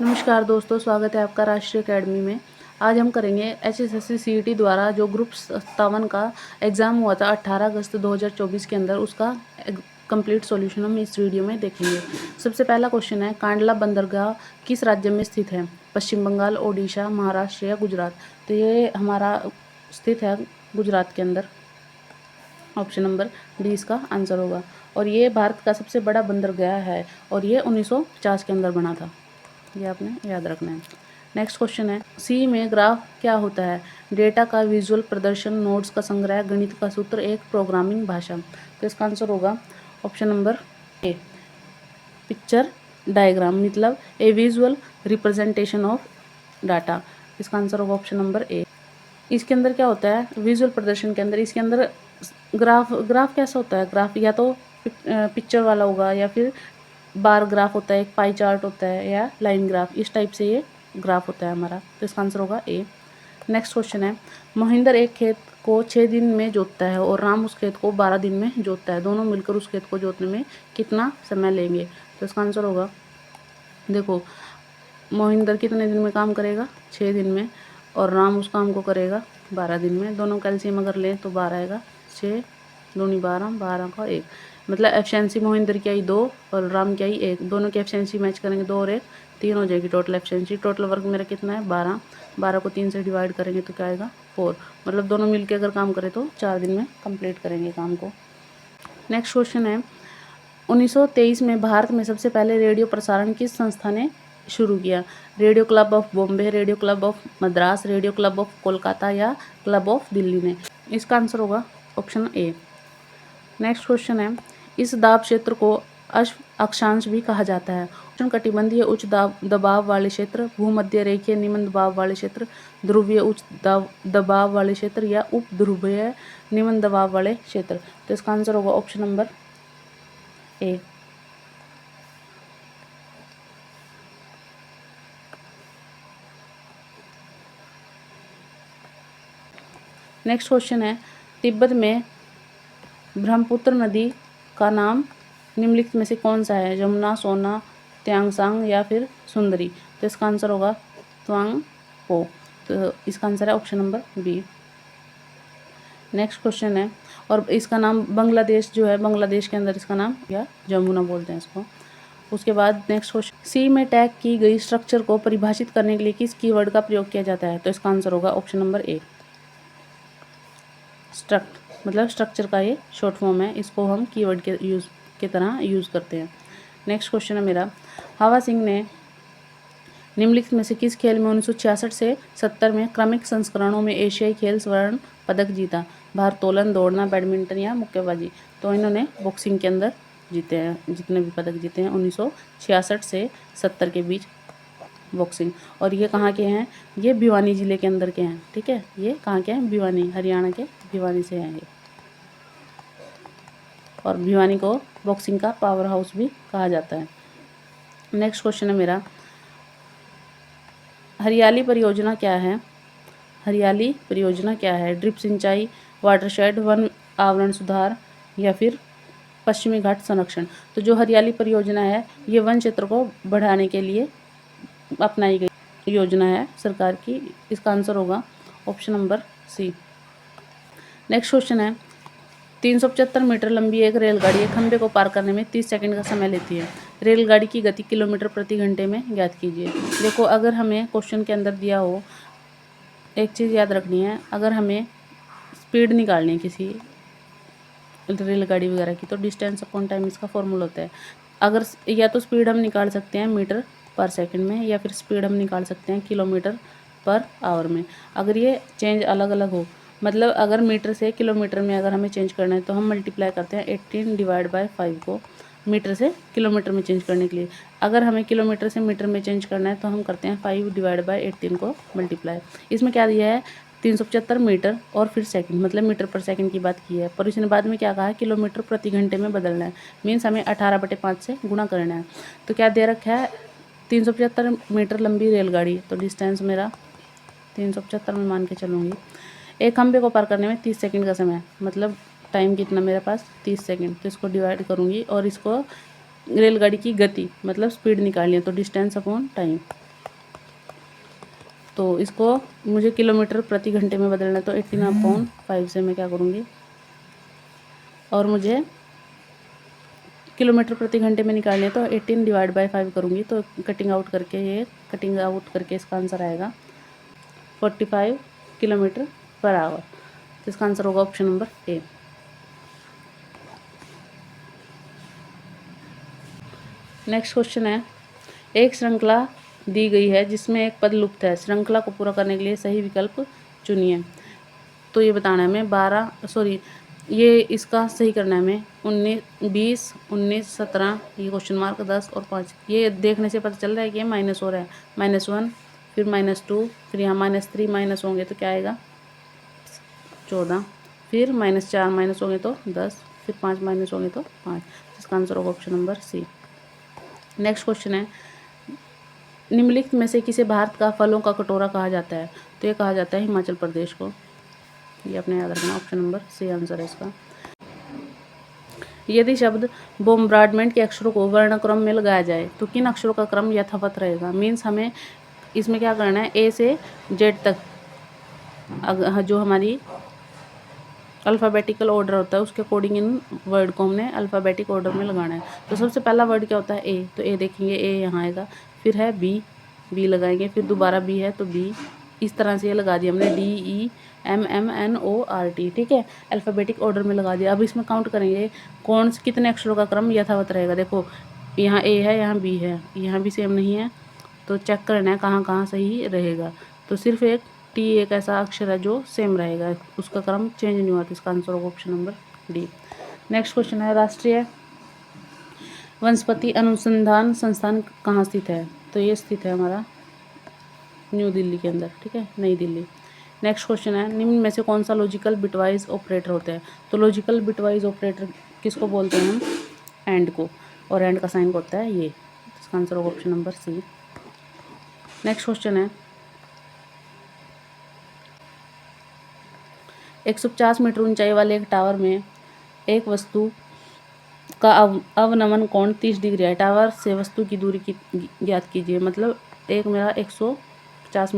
नमस्कार दोस्तों, स्वागत है आपका राष्ट्रीय अकेडमी में। आज हम करेंगे एचएसएससी सीईटी द्वारा जो ग्रुप 57 का एग्ज़ाम हुआ था 18 अगस्त 2024 के अंदर, उसका कंप्लीट सॉल्यूशन हम इस वीडियो में देखेंगे। सबसे पहला क्वेश्चन है, कांडला बंदरगाह किस राज्य में स्थित है? पश्चिम बंगाल, ओडिशा, महाराष्ट्र या गुजरात? तो ये हमारा स्थित है गुजरात के अंदर। ऑप्शन नंबर डी इसका आंसर होगा। और ये भारत का सबसे बड़ा बंदरगाह है और ये 1950 के अंदर बना था। ये आपने याद रखना है। नेक्स्ट क्वेश्चन है, सी में ग्राफ क्या होता है? डेटा का विजुअल प्रदर्शन, नोड्स का संग्रह, गणित का सूत्र, एक प्रोग्रामिंग भाषा। तो इसका आंसर होगा ऑप्शन नंबर ए, पिक्चर डायग्राम, मतलब ए विजुअल रिप्रेजेंटेशन ऑफ डाटा। इसका आंसर होगा ऑप्शन नंबर ए। इसके अंदर क्या होता है विजुअल प्रदर्शन के अंदर? इसके अंदर ग्राफ कैसा होता है? ग्राफ या तो पिक्चर वाला होगा या फिर बार ग्राफ होता है, एक पाई चार्ट होता है या लाइन ग्राफ, इस टाइप से ये ग्राफ होता है हमारा। तो इसका आंसर होगा ए। नेक्स्ट क्वेश्चन है, मोहिंदर एक खेत को 6 दिन में जोतता है और राम उस खेत को 12 दिन में जोतता है। दोनों मिलकर उस खेत को जोतने में कितना समय लेंगे? तो इसका आंसर होगा, देखो, मोहिंदर कितने दिन में काम करेगा? 6 दिन में, और राम उस काम को करेगा 12 दिन में। दोनों कैल्शियम अगर लें तो 12 आएगा, 6 दूनी 12, 12 का 1, मतलब एफिशिएंसी मोहिंदर की आई 2 और राम की आई 1। दोनों की एफिशिएंसी मैच करेंगे, 2 और 1 3 हो जाएगी टोटल एफिशिएंसी। टोटल वर्क मेरा कितना है? 12। 12 को 3 से डिवाइड करेंगे तो क्या आएगा? 4। मतलब दोनों मिलकर अगर काम करें तो 4 दिन में कंप्लीट करेंगे काम को। नेक्स्ट क्वेश्चन है, 1923 में भारत में सबसे पहले रेडियो प्रसारण किस संस्था ने शुरू किया? Radio club of Bombay, radio club of Madras, radio club of Kolkata या क्लब ऑफ दिल्ली ने? इसका आंसर होगा ऑप्शन ए। नेक्स्ट क्वेश्चन है, इस दाब क्षेत्र को अक्षांश भी कहा जाता है? उष्णकटिबंधीय उच्च दबाव वाले क्षेत्र, भूमध्य रेखीय निम्न दबाव वाले क्षेत्र, ध्रुवीय उच्च दबाव वाले क्षेत्र या उप ध्रुवीय निम्न दबाव वाले क्षेत्र? तो इसका आंसर होगा option number A. Next question है, तिब्बत में ब्रह्मपुत्र नदी का नाम निम्नलिखित में से कौन सा है? जमुना, सोना, त्यांगसांग या फिर सुंदरी? तो इसका आंसर होगा त्वांगपो। तो इसका आंसर है option number B. Next question है, और इसका नाम बांग्लादेश जो है, बांग्लादेश के अंदर इसका नाम या जमुना बोलते हैं इसको। उसके बाद नेक्स्ट क्वेश्चन, सी में टैग की गई स्ट्रक्चर को परिभाषित करने के लिए किस कीवर्ड का प्रयोग किया जाता है? तो इसका आंसर होगा ऑप्शन नंबर ए, स्ट्रक्ट, मतलब स्ट्रक्चर का ये शॉर्ट फॉर्म है, इसको हम कीवर्ड के तरह यूज़ करते हैं। नेक्स्ट क्वेश्चन है मेरा, हवा सिंह ने निम्नलिखित में से किस खेल में 1966 से 70 में क्रमिक संस्करणों में एशियाई खेल स्वर्ण पदक जीता? भारोत्तोलन, दौड़ना, बैडमिंटन या मुक्केबाजी? तो इन्होंने बॉक्सिंग के अंदर जीते हैं, जितने भी पदक जीते हैं 1966 से 70 के बीच बॉक्सिंग। और ये कहाँ के हैं? ये भिवानी ज़िले के अंदर के हैं, ठीक है। ये कहाँ के हैं? भिवानी, हरियाणा के भिवानी से हैं ये। और भिवानी को बॉक्सिंग का पावर हाउस भी कहा जाता है। नेक्स्ट क्वेश्चन है मेरा, हरियाली परियोजना क्या है? हरियाली परियोजना क्या है? ड्रिप सिंचाई, वाटरशेड, वन आवरण सुधार या फिर पश्चिमी घाट संरक्षण? तो जो हरियाली परियोजना है ये वन क्षेत्र को बढ़ाने के लिए अपनाई गई योजना है सरकार की। इसका आंसर होगा option number C. Next question है, 375 मीटर लंबी एक रेलगाड़ी एक खंभे को पार करने में 30 सेकंड का समय लेती है। रेलगाड़ी की गति किलोमीटर प्रति घंटे में ज्ञात कीजिए। देखो, अगर हमें क्वेश्चन के अंदर दिया हो, एक चीज़ याद रखनी है, अगर हमें स्पीड निकालनी है किसी रेलगाड़ी वगैरह की तो डिस्टेंस अपॉन टाइम इसका फॉर्मूला होता है। अगर या तो स्पीड हम निकाल सकते हैं मीटर पर सेकंड में या फिर स्पीड हम निकाल सकते हैं किलोमीटर पर आवर में। अगर ये चेंज अलग अलग हो, मतलब अगर मीटर से किलोमीटर में अगर हमें चेंज करना है तो हम मल्टीप्लाई करते हैं 18 डिवाइड बाय 5 को मीटर से किलोमीटर में चेंज करने के लिए। अगर हमें किलोमीटर से मीटर में चेंज करना है तो हम करते हैं 5 डिवाइड बाय 18 को मल्टीप्लाई। इसमें क्या दिया है? 375 मीटर और फिर सेकंड, मतलब मीटर पर सेकंड की बात की है, पर इसने बाद में क्या कहा है? किलोमीटर प्रति घंटे में बदलना है, मीन्स हमें 18/5 से गुणा करना है। तो क्या दे रखा है? 375 मीटर लंबी रेलगाड़ी, तो डिस्टेंस मेरा 375 में मान के चलूँगी। एक खंभे को पार करने में 30 सेकंड का समय, मतलब टाइम कितना मेरे पास? 30 सेकंड। तो इसको डिवाइड करूँगी और इसको रेलगाड़ी की गति मतलब स्पीड निकालनी है, तो डिस्टेंस अपॉन टाइम तो इसको मुझे किलोमीटर प्रति घंटे में बदलना है, तो 18/5 से मैं क्या करूँगी, और मुझे किलोमीटर प्रति घंटे में निकालने तो 18/5 करूँगी। तो कटिंग आउट करके इसका आंसर आएगा 45 किलोमीटर पर आवर। तो इसका आंसर होगा option number A. Next question है, एक श्रृंखला दी गई है जिसमें एक पद लुप्त है, श्रृंखला को पूरा करने के लिए सही विकल्प चुनिए। तो ये बताना है हमें ये इसका सही करना है हमें 19, 20, 19, 17, ये क्वेश्चन मार्क 10 और 5। ये देखने से पता चल रहा है कि ये माइनस हो रहा है, -1 फिर -2 फिर यहाँ -3 माइनस होंगे तो क्या आएगा 14, फिर -4 माइनस होंगे तो 10, फिर 5 माइनस होंगे तो 5। इसका आंसर होगा option number C. Next question है, निम्नलिखित में से किसे भारत का फलों का कटोरा कहा जाता है? तो ये कहा जाता है हिमाचल प्रदेश को। ये अपने याद रखना, ऑप्शन नंबर सी आंसर है इसका। यदि शब्द बोम्बार्डमेंट के अक्षरों को वर्णक्रम में लगाया जाए तो किन अक्षरों का क्रम यथावत रहेगा? मीन्स हमें इसमें क्या करना है, ए से जेड तक जो हमारी अल्फ़ाबेटिकल ऑर्डर होता है उसके अकॉर्डिंग इन वर्ड को हमने अल्फ़ाबेटिक ऑर्डर में लगाना है। तो सबसे पहला वर्ड क्या होता है, ए। तो ए देखेंगे, ए यहाँ आएगा। फिर है बी लगाएंगे, फिर दोबारा बी है तो बी। इस तरह से ये लगा दिया हमने DEMMNORT, ठीक है, अल्फ़ाबेटिक ऑर्डर में लगा दिया। अब इसमें काउंट करेंगे कितने अक्षरों का क्रम यथावत रहेगा। देखो यहाँ ए है, यहाँ बी है, यहाँ भी सेम नहीं है, तो चेक करना है कहाँ कहाँ सही रहेगा। तो सिर्फ एक टी एक ऐसा अक्षर है जो सेम रहेगा, उसका क्रम चेंज नहीं हुआ। तो इसका आंसर होगा option number D. Next question है, राष्ट्रीय वनस्पति अनुसंधान संस्थान कहाँ स्थित है? तो ये स्थित है हमारा न्यू दिल्ली के अंदर, ठीक है, नई दिल्ली। नेक्स्ट क्वेश्चन है, निम्न में से कौन सा लॉजिकल बिटवाइज ऑपरेटर होता है? तो लॉजिकल बिटवाइज ऑपरेटर किसको बोलते हैं हम? एंड को, और एंड का साइन होता है ये। इसका आंसर होगा option number C. Next question है, 150 मीटर ऊंचाई वाले एक टावर में एक वस्तु का अवनमन कोण 30 डिग्री है। टावर से वस्तु की दूरी की ज्ञात कीजिए। मतलब एक मेरा 150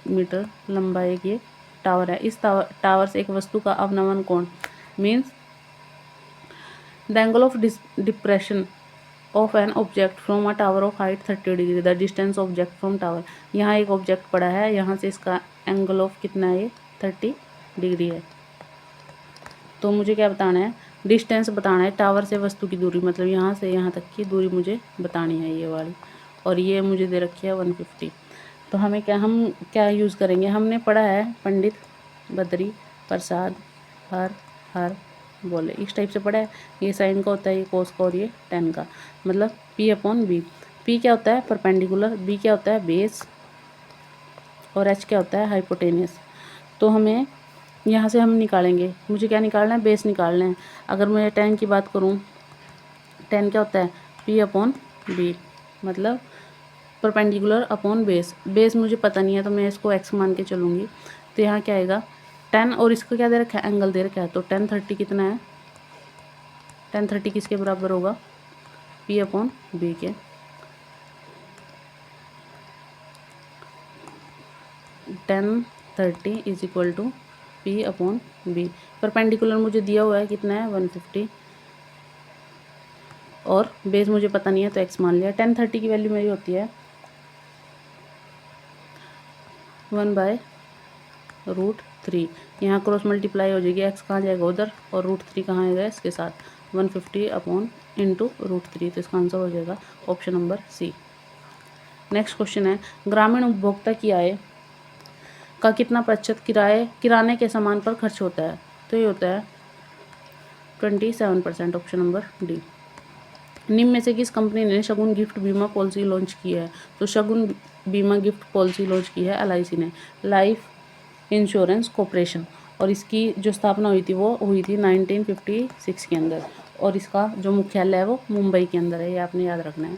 मीटर लंबा एक ये टावर है। इस टावर से एक वस्तु का अवनमन कोण means the angle of depression of an object from a tower of height 30 degree, the distance object from tower. यहाँ एक ऑब्जेक्ट पड़ा है, यहाँ से इसका एंगल ऑफ कितना है, 30 डिग्री है। तो मुझे क्या बताना है, डिस्टेंस बताना है, टावर से वस्तु की दूरी, मतलब यहाँ से यहाँ तक की दूरी मुझे बतानी है ये वाली। और ये मुझे दे रखी है 150। तो हम क्या यूज़ करेंगे, हमने पढ़ा है पंडित बद्री प्रसाद हर बोले, इस टाइप से पढ़ा है। ये साइन का होता है, ये कोस का, और ये टेन का, मतलब P/B। P क्या होता है, परपेंडिकुलर, B क्या होता है, बेस, और H क्या होता है, हाइपोटेनियस। तो हमें यहाँ से हम निकालेंगे, मुझे क्या निकालना है, बेस निकालना है। अगर मैं टेन की बात करूँ, टेन क्या होता है, P/B, मतलब परपेंडिकुलर अपॉन बेस। बेस मुझे पता नहीं है तो मैं इसको x मान के चलूँगी। तो यहाँ क्या आएगा 10, और इसका क्या दे रखा है, एंगल दे रखा है। तो 1030 कितना है, 1030 किसके बराबर होगा, P/B के। 1030 is equal to P/B। Perpendicular मुझे दिया हुआ है कितना है, 150, और बेस मुझे पता नहीं है तो x मान लिया। 1030 की वैल्यू मेरी होती है 1/√3। यहाँ क्रॉस मल्टीप्लाई हो जाएगी, x कहाँ जाएगा उधर, और √3 कहाँ आएगा इसके साथ, 150/√3। तो इसका आंसर हो जाएगा option number C. Next question है, ग्रामीण उपभोक्ता की आय का कितना प्रतिशत किराने के सामान पर खर्च होता है? तो ये होता है 27%, ऑप्शन नंबर डी। निम्न में से किस कंपनी ने शगुन गिफ्ट बीमा पॉलिसी लॉन्च की है? तो शगुन बीमा गिफ्ट पॉलिसी लॉन्च की है LIC ने, लाइफ इंश्योरेंस कॉर्पोरेशन। और इसकी जो स्थापना हुई थी वो हुई थी 1956 के अंदर, और इसका जो मुख्यालय है वो मुंबई के अंदर है, ये आपने याद रखना है।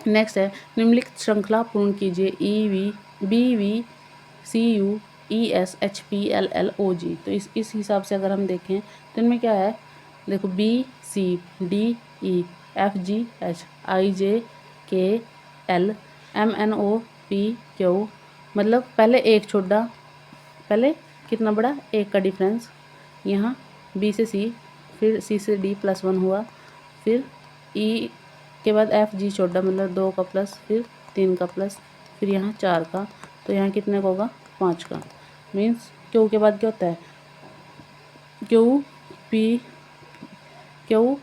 नेक्स्ट है, निम्नलिखित श्रृंखला पूर्ण कीजिए, EVBCUESHPLLOG। तो इस हिसाब से अगर हम देखें तो इनमें क्या है, देखो BCDEFGH IJKL MNO P Q, मतलब पहले एक छोटा, पहले कितना बड़ा, एक का डिफरेंस, यहाँ बी से सी, फिर सी से डी +1 हुआ, फिर ई के बाद एफ जी छोटा, मतलब 2 का प्लस, फिर 3 का प्लस, फिर यहाँ 4 का, तो यहाँ कितने का होगा, 5 का। मीन्स क्यू के बाद क्या होता है, Q P Q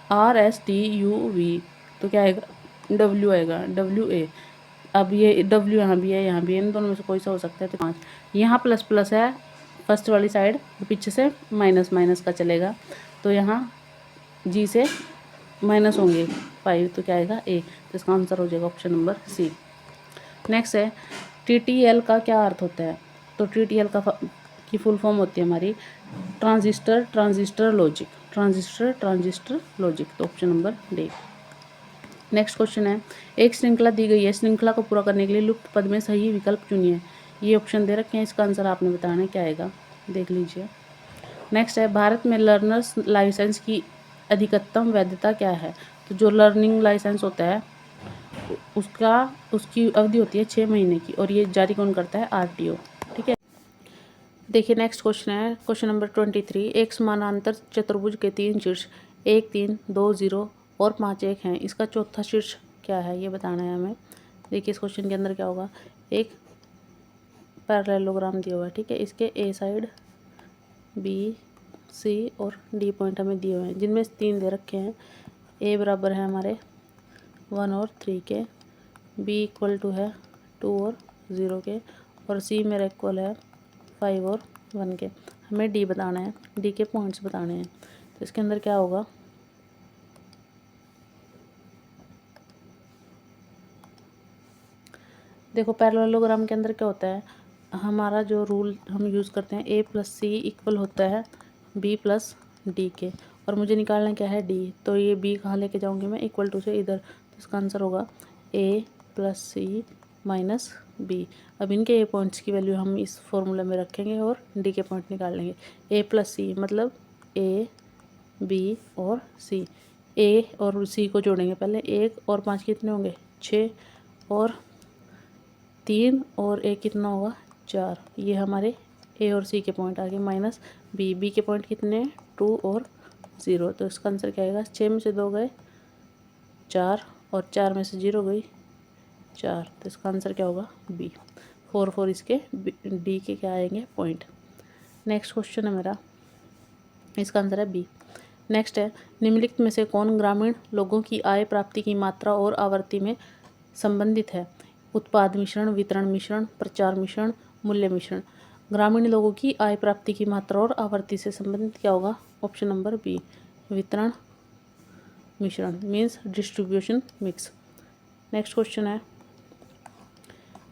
R S T U V, तो क्या आएगा, डब्ल्यू आएगा, डब्ल्यू ए। अब ये डब्ल्यू यहाँ भी है, यहाँ भी है, इन दोनों में से कोई सा हो सकता है, तो 5। यहाँ प्लस प्लस है फर्स्ट वाली साइड, तो पीछे से माइनस माइनस का चलेगा, तो यहाँ जी से माइनस होंगे 5, तो क्या आएगा ए, तो इसका आंसर हो जाएगा ऑप्शन नंबर सी। नेक्स्ट है TTL का क्या अर्थ होता है, तो TTL की फुल फॉर्म होती है हमारी ट्रांजिस्टर लॉजिक, ट्रांजिस्टर लॉजिक, तो option number D. Next question है, एक श्रृंखला दी गई है, श्रृंखला को पूरा करने के लिए लुप्त पद में सही विकल्प चुनिए। ये ऑप्शन दे रखे हैं, इसका आंसर आपने बताना है क्या आएगा, देख लीजिए। नेक्स्ट है, भारत में लर्नर्स लाइसेंस की अधिकतम वैधता क्या है, तो जो लर्निंग लाइसेंस होता है उसकी अवधि होती है 6 महीने की, और ये जारी कौन करता है, RTO। ठीक है, देखिए नेक्स्ट क्वेश्चन है, क्वेश्चन नंबर 23। एक समानांतर चतुर्भुज के 3 शीर्ष 1 3 2 0 और 5 1 हैं, इसका चौथा शीर्ष क्या है, ये बताना है हमें। देखिए इस क्वेश्चन के अंदर क्या होगा, एक पैरेललोग्राम दिया हुआ है, ठीक है, इसके ए साइड बी सी और डी पॉइंट हमें दिए हुए हैं, जिनमें 3 दे रखे हैं। ए बराबर है हमारे 1 और 3 के, बी इक्वल टू है 2 और 0 के, और सी मेरा इक्वल है 5 और 1 के। हमें डी बताना है, डी के पॉइंट्स बताने हैं, तो इसके अंदर क्या होगा, देखो पैरेललोग्राम के अंदर क्या होता है, हमारा जो रूल हम यूज़ करते हैं, A + C इक्वल होता है B + D के, और मुझे निकालना क्या है, D, तो ये B कहाँ लेके जाऊँगी मैं, इक्वल टू से इधर, तो इसका आंसर होगा A + C - B। अब इनके A पॉइंट्स की वैल्यू हम इस फॉर्मूला में रखेंगे और D के पॉइंट निकाल लेंगे। A + C मतलब A B और C, A और C को जोड़ेंगे पहले, 1 और 5 कितने होंगे, 6, और 3 और 1 कितना होगा, 4। ये हमारे ए और सी के पॉइंट आ गए, माइनस बी के पॉइंट कितने हैं, 2 और 0, तो इसका आंसर क्या आएगा, 6 में से 2 गए 4, और 4 में से 0 गई 4, तो इसका आंसर क्या होगा, बी। 4 इसके डी के क्या आएंगे, पॉइंट। नेक्स्ट क्वेश्चन है मेरा, इसका आंसर है बी। नेक्स्ट है, निम्नलिखित में से कौन ग्रामीण लोगों की आय प्राप्ति की मात्रा और आवृत्ति में संबंधित है, उत्पाद मिश्रण, वितरण मिश्रण, प्रचार मिश्रण, मूल्य मिश्रण। ग्रामीण लोगों की आय प्राप्ति की मात्रा और आवृत्ति से संबंधित क्या होगा, ऑप्शन नंबर बी, वितरण मिश्रण, means distribution mix. Next question है,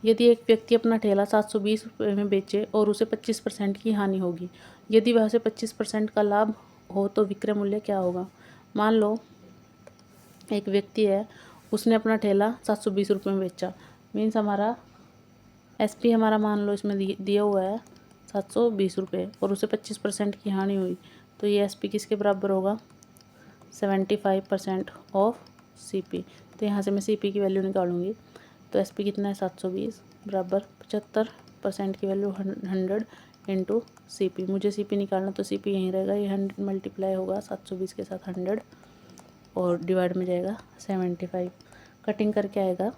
यदि एक व्यक्ति अपना ठेला 720 रुपये में बेचे और उसे 25% की हानि होगी, यदि वह उसे 25% का लाभ हो तो विक्रय मूल्य क्या होगा। मान लो एक व्यक्ति है, उसने अपना ठेला 720 रुपये में बेचा, मीन्स हमारा SP हमारा मान लो इसमें दिया हुआ है 720 रुपये, और उसे 25% की हानि हुई, तो ये SP किसके बराबर होगा, 75% ऑफ CP। तो यहाँ से मैं CP की वैल्यू निकालूंगी, तो SP कितना है, 720 बराबर 75% की वैल्यू 100 इंटू CP। मुझे CP निकालना, तो CP यहीं रहेगा, ये 100 मल्टीप्लाई होगा 720 के साथ 100, और डिवाइड में जाएगा 75, कटिंग करके आएगा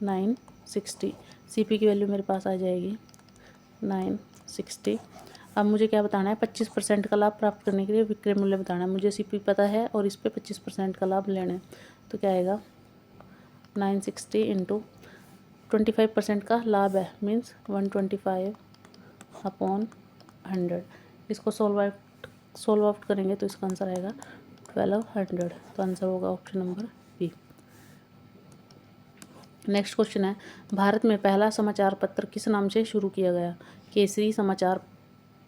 960। CP की वैल्यू मेरे पास आ जाएगी 960। अब मुझे क्या बताना है, 25% का लाभ प्राप्त करने के लिए विक्रय मूल्य बताना है। मुझे CP पता है और इस पे 25% का लाभ लेना है, तो क्या आएगा 960 इंटू 25% का लाभ है, मीन्स 125/100। इसको सॉल्व आउट करेंगे तो इसका आंसर आएगा 1200, तो आंसर होगा option number B. Next question है, भारत में पहला समाचार पत्र किस नाम से शुरू किया गया, केसरी समाचार,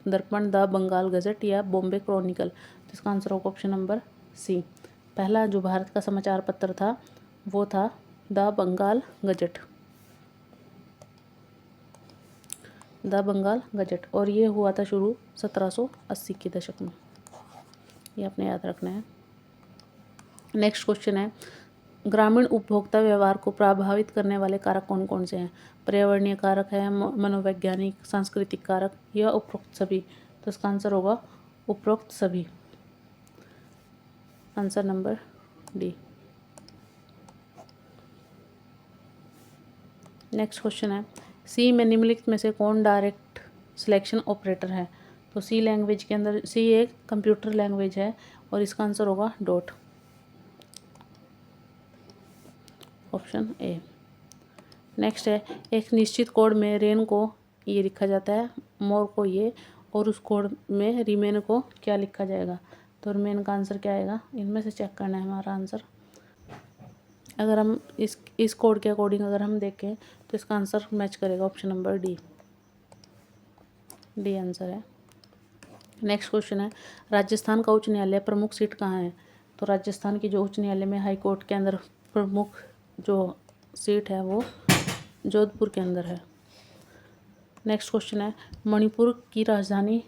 दर्पण, द बंगाल गजट या बॉम्बे क्रॉनिकल। तो इसका आंसर होगा ऑप्शन नंबर सी। पहला जो भारत का समाचार पत्र था वो था the Bengal gazette, the Bengal gazette, और ये हुआ था शुरू 1780 के दशक में, ये आपने याद रखना है। नेक्स्ट क्वेश्चन है, ग्रामीण उपभोक्ता व्यवहार को प्रभावित करने वाले कारक कौन कौन से हैं? पर्यावरणीय कारक है, मनोवैज्ञानिक, सांस्कृतिक कारक या उपरोक्त सभी। तो इसका आंसर होगा उपरोक्त सभी, answer number D. Next question है, सी में निम्नलिखित में से कौन डायरेक्ट सिलेक्शन ऑपरेटर है? तो सी लैंग्वेज के अंदर, सी एक कंप्यूटर लैंग्वेज है और इसका आंसर होगा डॉट, ऑप्शन ए। नेक्स्ट है, एक निश्चित कोड में रेन को ये लिखा जाता है, मोर को ये, और उस कोड में रिमेन को क्या लिखा जाएगा? तो रिमेन का आंसर क्या आएगा? इनमें से चेक करना है हमारा आंसर। अगर हम इस कोड के अकॉर्डिंग अगर हम देखें तो इसका आंसर मैच करेगा, option number D, D answer है। नेक्स्ट क्वेश्चन है, राजस्थान का उच्च न्यायालय प्रमुख सीट कहाँ है? तो राजस्थान की जो उच्च न्यायालय में हाई कोर्ट के अंदर प्रमुख जो सीट है वो जोधपुर के अंदर है। नेक्स्ट क्वेश्चन है, मणिपुर की राजधानी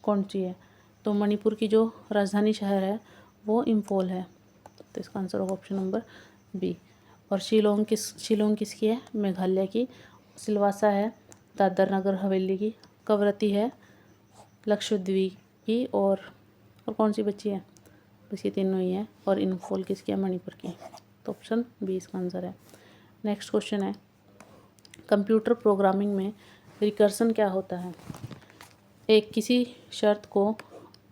कौन सी है? तो मणिपुर की जो राजधानी शहर है वो इम्फॉल है, तो इसका आंसर होगा ऑप्शन नंबर बी। और शिलोंग किसकी है? मेघालय की। सिलवासा है दादर नगर हवेली की। कवरत्ती है लक्षद्वीप की। और कौन सी बची है? बस ये तीनों ही है। और इम्फॉल किसकी है? मणिपुर की। तो ऑप्शन बी इसका आंसर है। नेक्स्ट क्वेश्चन है, कंप्यूटर प्रोग्रामिंग में रिकर्सन क्या होता है? एक किसी शर्त को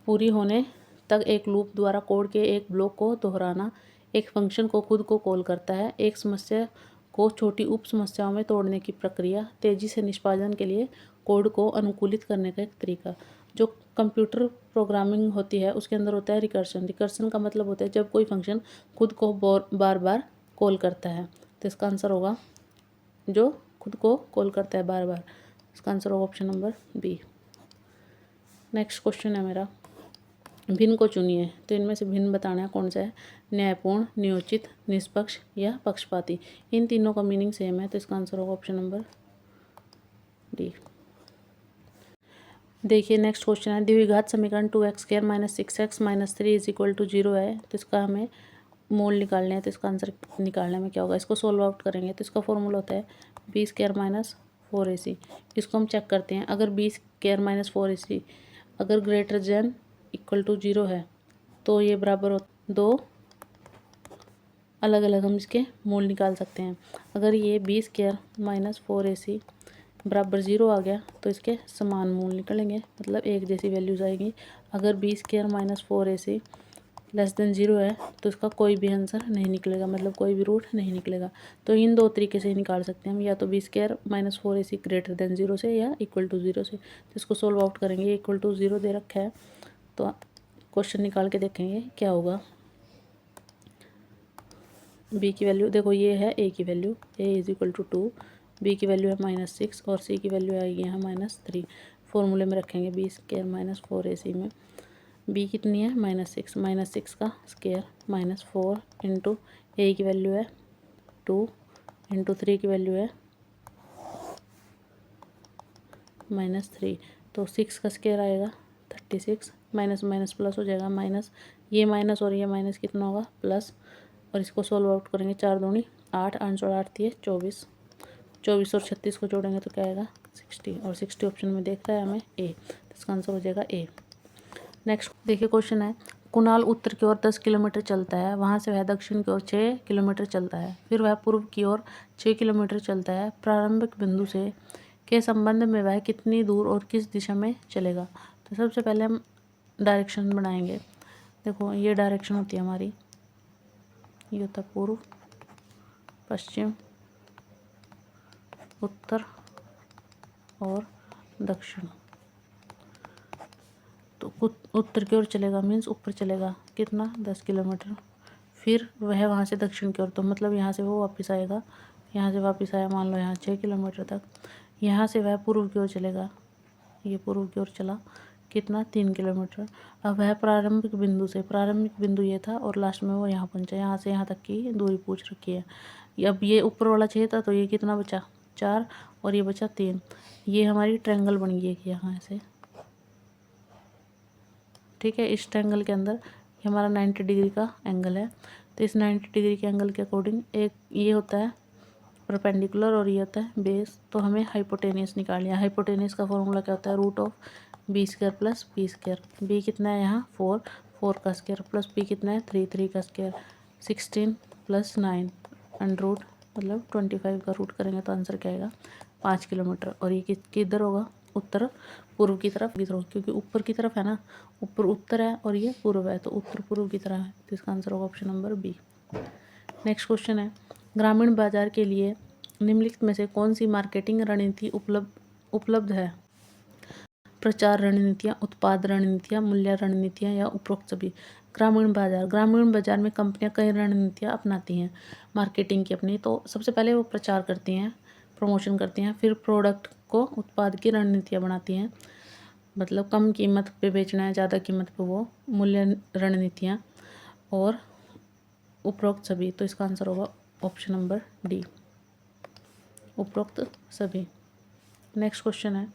पूरी होने तक एक लूप द्वारा कोड के एक ब्लॉक को दोहराना एक फंक्शन को खुद को कॉल करता है। एक समस्या को छोटी उप समस्याओं में तोड़ने की प्रक्रिया। तेजी से निष्पादन के लिए कोड को अनुकूलित करने का एक तरीका। जो कंप्यूटर प्रोग्रामिंग होती है उसके अंदर होता है रिकर्सन। रिकर्सन का मतलब होता है जब कोई फंक्शन खुद को बार बार कॉल करता है। तो इसका आंसर होगा जो खुद को कॉल करता है बार बार, इसका आंसर होगा option number B. Next question है मेरा, भिन्न को चुनिए। तो इनमें से भिन्न बताना है कौन सा है? न्यायपूर्ण, न्योचित, निष्पक्ष या पक्षपाती। इन तीनों का मीनिंग सेम है, तो इसका आंसर होगा ऑप्शन नंबर डी। देखिए नेक्स्ट क्वेश्चन है, द्विघात समीकरण 2x² - 6x - 3 = 0 है। तो इसका हमें मूल निकालने हैं। तो इसका आंसर निकालने में क्या होगा? इसको सोल्व आउट करेंगे तो इसका फॉर्मूला होता है b² - 4ac। इसको हम चेक करते हैं। अगर b² - 4ac अगर ग्रेटर देन इक्वल टू 0 है तो ये बराबर हो, दो अलग अलग हम इसके मूल निकाल सकते हैं। अगर ये b² - 4ac बराबर 0 आ गया तो इसके समान मूल निकलेंगे, मतलब एक जैसी वैल्यूज आएगी। अगर b² - 4ac लेस देन 0 है तो इसका कोई भी आंसर नहीं निकलेगा, मतलब कोई भी रूट नहीं निकलेगा। तो इन दो तरीके से निकाल सकते हैं हम, या तो b² - 4ac ग्रेटर देन 0 से या इक्वल टू 0 से। तो इसको सोल्व आउट करेंगे। इक्वल टू 0 दे रखा है तो क्वेश्चन निकाल के देखेंगे क्या होगा। b की वैल्यू देखो, ये है a की वैल्यू, a = 2, b की वैल्यू है -6 और c की वैल्यू आएगी यहाँ -3। फॉर्मूले में रखेंगे b² - 4ac में b कितनी है? -6 का स्क्वायर -4 इंटू a की वैल्यू है 2 इंटू 3 की वैल्यू है -3। तो 6 का स्क्वायर आएगा 36, माइनस माइनस प्लस हो जाएगा, माइनस ये माइनस और ये माइनस कितना होगा? प्लस। और इसको सोल्व आउट करेंगे, 4 दूनी 8, 8 और 8 थी 24, 24 और 36 को जोड़ेंगे तो क्या आएगा? 60। और 60 ऑप्शन में देख रहा है हमें ए, तो इसका आंसर हो जाएगा ए। नेक्स्ट देखिए क्वेश्चन है, कुणाल उत्तर की ओर 10 किलोमीटर चलता है, वहाँ से वह दक्षिण की ओर 6 किलोमीटर चलता है, फिर वह पूर्व की ओर 6 किलोमीटर चलता है। प्रारंभिक बिंदु से के संबंध में वह कितनी दूर और किस दिशा में चलेगा? तो सबसे पहले हम डायरेक्शन बनाएंगे। देखो ये डायरेक्शन होती है हमारी, ये होता है पूर्व, पश्चिम, उत्तर और दक्षिण। तो उत्तर की ओर चलेगा मीन्स ऊपर चलेगा, कितना? 10 किलोमीटर। फिर वह वहाँ से दक्षिण की ओर, तो मतलब यहाँ से वो वापस आएगा, यहाँ से वापस आया मान लो यहाँ 6 किलोमीटर तक। यहाँ से वह पूर्व की ओर चलेगा, ये पूर्व की ओर चला, कितना? 3 किलोमीटर। अब वह प्रारंभिक बिंदु से, प्रारंभिक बिंदु ये था और लास्ट में वो यहाँ पहुँचा, यहाँ से यहाँ तक की दूरी पूछ रखी है। अब ये ऊपर वाला 6 था तो ये कितना बचा? 4 और ये बचा 3। ये हमारी ट्रायंगल बन गई है यहाँ से, ठीक है। इस ट्रायंगल के अंदर ये हमारा 90 डिग्री का एंगल है। तो इस 90 डिग्री के एंगल के अकॉर्डिंग एक ये होता है परपेंडिकुलर और ये होता है बेस। तो हमें हाइपोटेनियस निकालना है। हाइपोटेनियस का फॉर्मूला क्या होता है? Root of B square plus P square. B कितना है यहाँ 4, 4 का स्क्वायर प्लस पी कितना है 3, 3 का स्क्वायर 16 प्लस 9 अंडर रूट मतलब 25 का रूट करेंगे तो आंसर क्या आएगा 5 किलोमीटर। और ये किधर होगा? उत्तर पूर्व की तरफ क्योंकि ऊपर की तरफ है ना, ऊपर उत्तर है और ये पूर्व है तो उत्तर पूर्व की तरफ है। तो इसका आंसर होगा option number B. Next question है, ग्रामीण बाजार के लिए निम्नलिखित में से कौन सी मार्केटिंग रणनीति उपलब्ध है? प्रचार रणनीतियाँ, उत्पाद रणनीतियाँ, मूल्य रणनीतियाँ या उपरोक्त सभी। ग्रामीण बाजार में कंपनियां कई रणनीतियाँ अपनाती हैं मार्केटिंग की अपनी। तो सबसे पहले वो प्रचार करती हैं, प्रमोशन करती हैं, फिर प्रोडक्ट को उत्पाद की रणनीतियाँ बनाती हैं, मतलब कम कीमत पे बेचना है, ज़्यादा कीमत पे वो मूल्य रणनीतियाँ और उपरोक्त सभी। तो इसका आंसर होगा ऑप्शन नंबर डी, उपरोक्त सभी। नेक्स्ट क्वेश्चन है,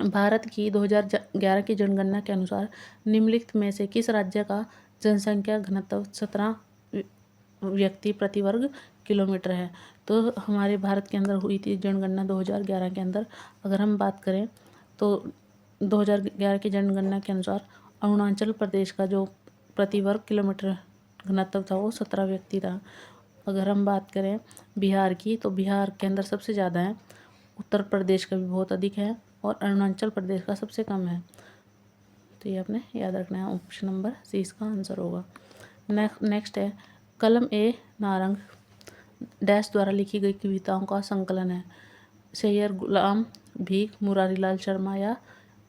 भारत की 2011 की जनगणना के अनुसार निम्नलिखित में से किस राज्य का जनसंख्या घनत्व 17 व्यक्ति प्रति वर्ग किलोमीटर है? तो हमारे भारत के अंदर हुई थी जनगणना 2011 के अंदर। अगर हम बात करें तो 2011 की जनगणना के अनुसार अरुणाचल प्रदेश का जो प्रति वर्ग किलोमीटर घनत्व था वो 17 व्यक्ति था। अगर हम बात करें बिहार की तो बिहार के अंदर सबसे ज़्यादा है, उत्तर प्रदेश का भी बहुत अधिक है और अरुणाचल प्रदेश का सबसे कम है। तो ये आपने याद रखना है, ऑप्शन नंबर सी इसका आंसर होगा। नेक्स्ट है, कलम ए नारंग डैश द्वारा लिखी गई कविताओं का संकलन है। सैयद गुलाम भीख, मुरारी लाल शर्मा या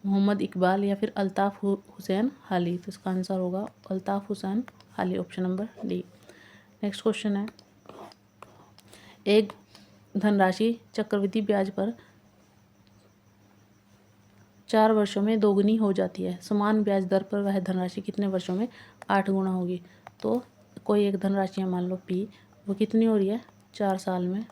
मोहम्मद इकबाल या फिर अल्ताफ़ हुसैन हाली। तो इसका आंसर होगा अल्ताफ़ हुसैन हाली, option number D. Next question है, एक धनराशि चक्रवृद्धि ब्याज पर 4 वर्षों में दोगुनी हो जाती है। समान ब्याज दर पर वह धनराशि कितने वर्षों में 8 गुना होगी? तो कोई एक धनराशि मान लो पी, वो कितनी हो रही है 4 साल में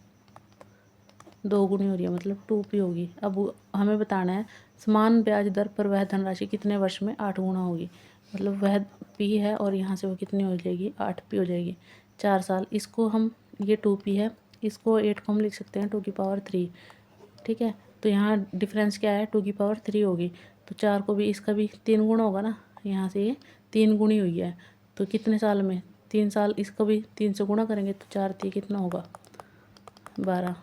2 गुनी हो रही है, मतलब 2p होगी। अब हमें बताना है समान ब्याज दर पर वह धनराशि कितने वर्ष में 8 गुना होगी, मतलब वह p है और यहाँ से वो कितनी हो जाएगी 8p हो जाएगी 4 साल। इसको हम ये 2p है, इसको 8 को हम लिख सकते हैं 2 की पावर 3, ठीक है। तो यहाँ डिफरेंस क्या है 2 की पावर 3 होगी, तो 4 को भी इसका भी 3 गुना होगा ना, यहाँ से ये 3 गुनी हुई है। तो कितने साल में 3 साल, इसको भी 3 से गुणा करेंगे तो 4 3 कितना होगा 12,